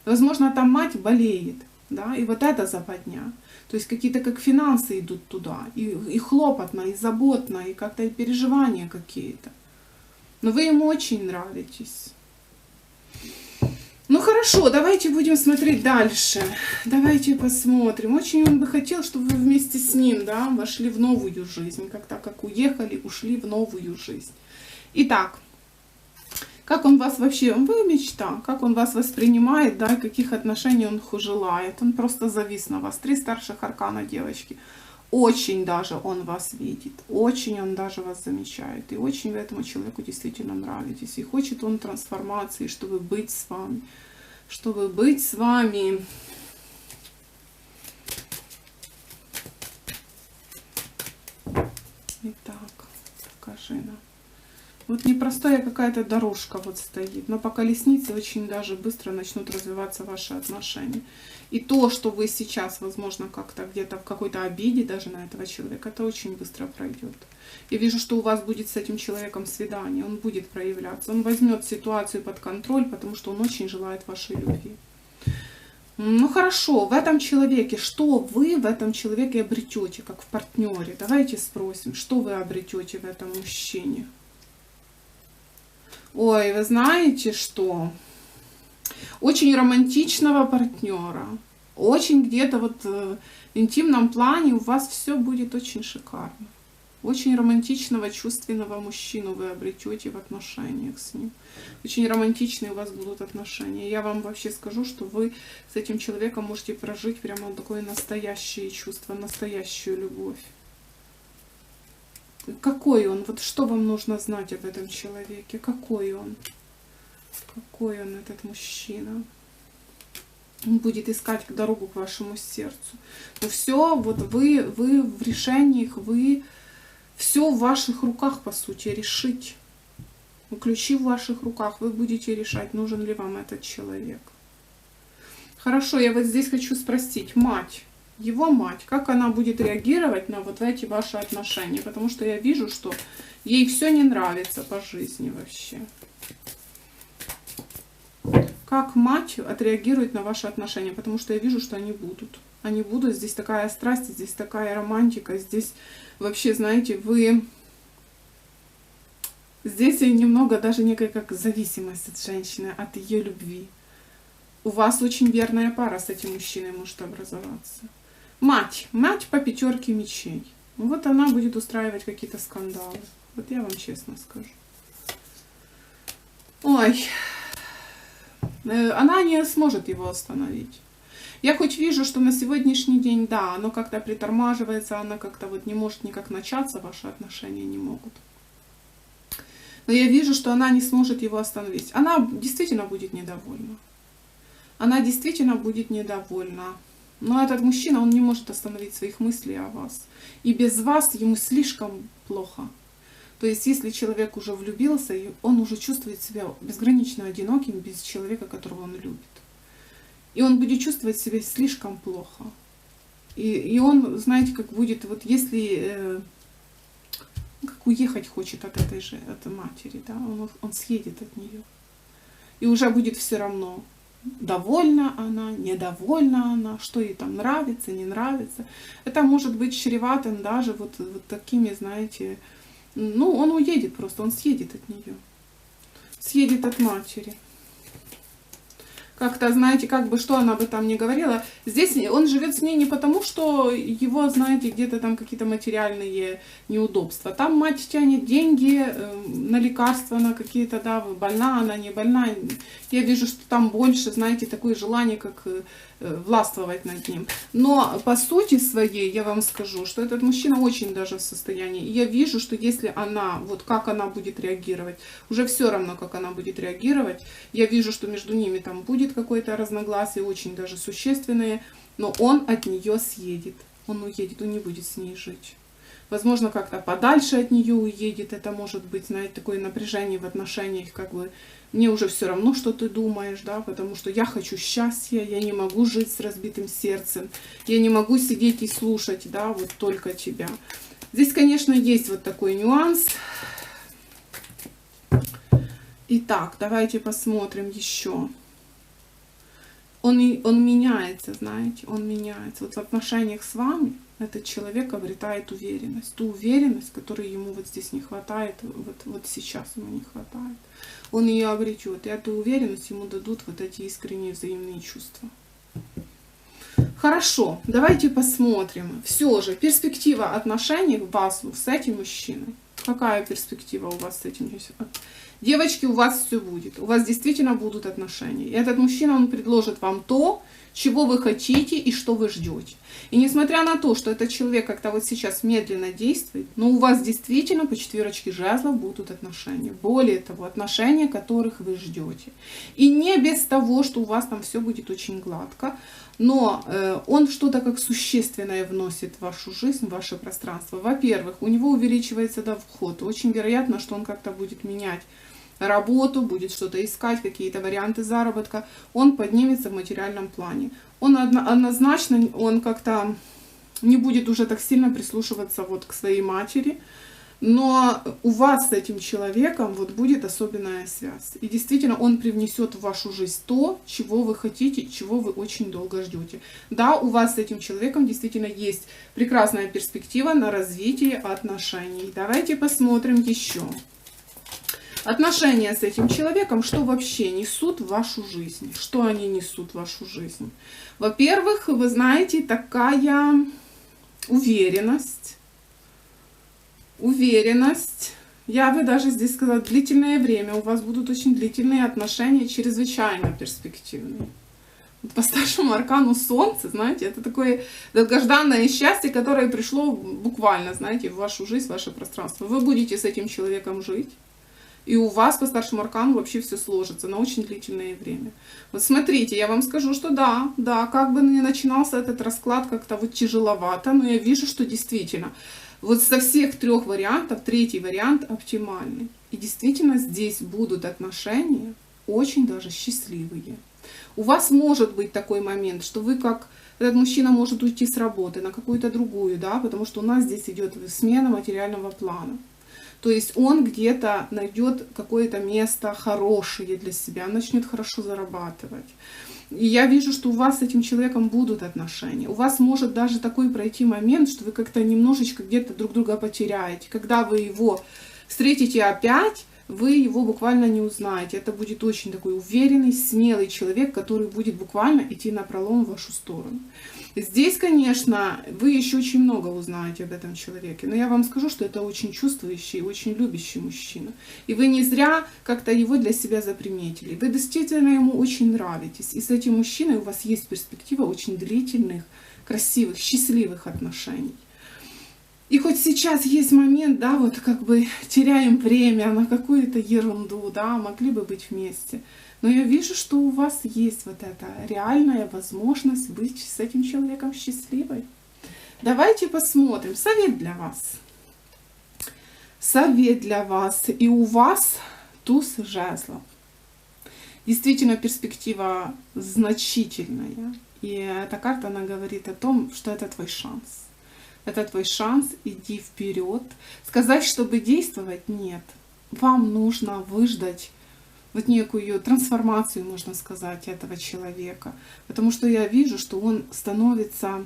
Возможно, там мать болеет, да, и вот это западня. То есть какие-то как финансы идут туда, и хлопотно, и заботно, и как-то и переживания какие-то. Но вы ему очень нравитесь. Ну хорошо, давайте будем смотреть дальше. Давайте посмотрим. Очень он бы хотел, чтобы вы вместе с ним, да, вошли в новую жизнь. Как уехали, ушли в новую жизнь. Итак, как он вас вообще, вы мечта, как он вас воспринимает, да, каких отношений он желает. Он просто завис на вас. 3 старших аркана, девочки. Очень даже он вас видит, очень он даже вас замечает. И очень вы этому человеку действительно нравитесь. И хочет он трансформации, чтобы быть с вами. Чтобы быть с вами. Итак, покажи нам. Вот непростая какая-то дорожка вот стоит, но по колеснице очень даже быстро начнут развиваться ваши отношения. И то, что вы сейчас, возможно, как-то где-то в какой-то обиде даже на этого человека, это очень быстро пройдет. Я вижу, что у вас будет с этим человеком свидание, он будет проявляться, он возьмет ситуацию под контроль, потому что он очень желает вашей любви. Ну хорошо, в этом человеке, что вы в этом человеке обретете, как в партнере? Давайте спросим, что вы обретете в этом мужчине? Ой, вы знаете что? Очень романтичного партнера. Очень где-то вот в интимном плане у вас все будет очень шикарно. Очень романтичного, чувственного мужчину вы обретете в отношениях с ним. Очень романтичные у вас будут отношения. Я вам вообще скажу, что вы с этим человеком можете прожить прямо такое настоящее чувство, настоящую любовь. Какой он? Вот что вам нужно знать об этом человеке? Какой он? Какой он, этот мужчина? Он будет искать дорогу к вашему сердцу. Но все, вот вы в решениях, вы все в ваших руках, по сути, решить. Ключи в ваших руках, вы будете решать, нужен ли вам этот человек. Хорошо, я вот здесь хочу спросить, мать. Его мать, как она будет реагировать на вот эти ваши отношения? Потому что я вижу, что ей все не нравится по жизни вообще. Как мать отреагирует на ваши отношения? Потому что я вижу, что они будут. Они будут. Здесь такая страсть, здесь такая романтика. Здесь вообще, знаете, вы... Здесь немного даже некая как зависимость от женщины, от ее любви. У вас очень верная пара с этим мужчиной может образоваться. Мать по 5 мечей. Вот она будет устраивать какие-то скандалы. Вот я вам честно скажу. Ой, она не сможет его остановить. Я хоть вижу, что на сегодняшний день, да, оно как-то притормаживается, оно как-то вот не может никак начаться, ваши отношения не могут. Но я вижу, что она не сможет его остановить. Она действительно будет недовольна. Она действительно будет недовольна. Но этот мужчина, он не может остановить своих мыслей о вас. И без вас ему слишком плохо. То есть, если человек уже влюбился, он уже чувствует себя безгранично одиноким без человека, которого он любит. И он будет чувствовать себя слишком плохо. И он, знаете, как будет, вот если как уехать хочет от этой матери, да, он съедет от нее. И уже будет все равно, довольна она, недовольна она, что ей там нравится, не нравится. Это может быть чреватым даже вот такими, знаете, ну, он уедет просто, он съедет от нее. Съедет от матери. Как-то, знаете, как бы, что она бы там ни говорила, здесь он живет с ней не потому, что его, знаете, где-то там какие-то материальные неудобства. Там мать тянет деньги на лекарства, на какие-то, да, больна она, не больна. Я вижу, что там больше, знаете, такое желание, как властвовать над ним. Но по сути своей я вам скажу, что этот мужчина очень даже в состоянии. И я вижу, что если она, вот как она будет реагировать, уже все равно, как она будет реагировать. Я вижу, что между ними там будет какое-то разногласие, очень даже существенное, но он от нее съедет. Он уедет, он не будет с ней жить. Возможно, как-то подальше от нее уедет. Это может быть, знаете, такое напряжение в отношениях, как бы мне уже все равно, что ты думаешь, да, потому что я хочу счастья, я не могу жить с разбитым сердцем, я не могу сидеть и слушать, да, вот только тебя. Здесь, конечно, есть вот такой нюанс. Итак, давайте посмотрим еще. Он меняется, знаете, он меняется. Вот в отношениях с вами этот человек обретает уверенность. Ту уверенность, которой ему вот здесь не хватает, вот сейчас ему не хватает. Он ее обретет. И эту уверенность ему дадут вот эти искренние взаимные чувства. Хорошо, давайте посмотрим. Все же, перспектива отношений у вас с этим мужчиной. Какая перспектива у вас с этим мужчиной? Девочки, у вас все будет. У вас действительно будут отношения. И этот мужчина, он предложит вам то, чего вы хотите и что вы ждете. И несмотря на то, что этот человек как-то вот сейчас медленно действует, но у вас действительно по четверочке жезлов будут отношения. Более того, отношения, которых вы ждете. И не без того, что у вас там все будет очень гладко, но он что-то как существенное вносит в вашу жизнь, в ваше пространство. Во-первых, у него увеличивается доход. Очень вероятно, что он как-то будет менять работу, будет что-то искать, какие-то варианты заработка, он поднимется в материальном плане. Он однозначно, он как-то не будет уже так сильно прислушиваться вот к своей матери, но у вас с этим человеком вот будет особенная связь. И действительно он привнесет в вашу жизнь то, чего вы хотите, чего вы очень долго ждете. Да, у вас с этим человеком действительно есть прекрасная перспектива на развитие отношений. Давайте посмотрим еще. Отношения с этим человеком, что вообще несут в вашу жизнь? Что они несут в вашу жизнь? Во-первых, вы знаете, такая уверенность. Уверенность. Я бы даже здесь сказала, длительное время. У вас будут очень длительные отношения, чрезвычайно перспективные. По старшему аркану Солнце, знаете, это такое долгожданное счастье, которое пришло буквально, знаете, в вашу жизнь, в ваше пространство. Вы будете с этим человеком жить. И у вас по старшему аркану вообще все сложится на очень длительное время. Вот смотрите, я вам скажу, что да, как бы ни начинался этот расклад как-то вот тяжеловато, но я вижу, что действительно, вот со всех трех вариантов, третий вариант оптимальный. И действительно здесь будут отношения очень даже счастливые. У вас может быть такой момент, что вы как... Этот мужчина может уйти с работы на какую-то другую, да, потому что у нас здесь идет смена материального плана. То есть он где-то найдет какое-то место хорошее для себя, начнет хорошо зарабатывать. И я вижу, что у вас с этим человеком будут отношения. У вас может даже такой пройти момент, что вы как-то немножечко где-то друг друга потеряете. Когда вы его встретите опять, вы его буквально не узнаете. Это будет очень такой уверенный, смелый человек, который будет буквально идти напролом в вашу сторону. Здесь, конечно, вы еще очень много узнаете об этом человеке, но я вам скажу, что это очень чувствующий, очень любящий мужчина. И вы не зря как-то его для себя заприметили. Вы действительно ему очень нравитесь. И с этим мужчиной у вас есть перспектива очень длительных, красивых, счастливых отношений. И хоть сейчас есть момент, да, вот как бы теряем время на какую-то ерунду, да, могли бы быть вместе. Но я вижу, что у вас есть вот эта реальная возможность быть с этим человеком счастливой. Давайте посмотрим. Совет для вас. Совет для вас. И у вас туз жезлов. Действительно, перспектива значительная. И эта карта, она говорит о том, что это твой шанс. Это твой шанс, иди вперед. Сказать, чтобы действовать, нет. Вам нужно выждать вот некую трансформацию, можно сказать, этого человека. Потому что я вижу, что он становится,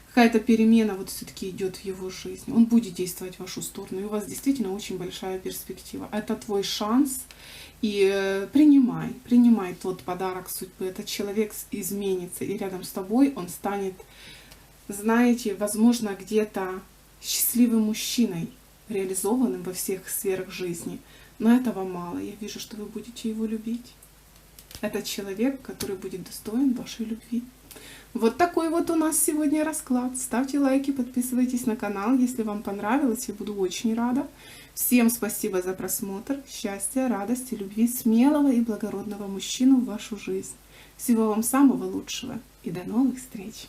какая-то перемена вот все-таки идет в его жизни. Он будет действовать в вашу сторону. И у вас действительно очень большая перспектива. Это твой шанс. И принимай тот подарок судьбы. Этот человек изменится. И рядом с тобой он станет, знаете, возможно, где-то счастливым мужчиной, реализованным во всех сферах жизни. Но этого мало. Я вижу, что вы будете его любить. Это человек, который будет достоин вашей любви. Вот такой вот у нас сегодня расклад. Ставьте лайки, подписывайтесь на канал, если вам понравилось. Я буду очень рада. Всем спасибо за просмотр. Счастья, радости, любви, смелого и благородного мужчину в вашу жизнь. Всего вам самого лучшего и до новых встреч!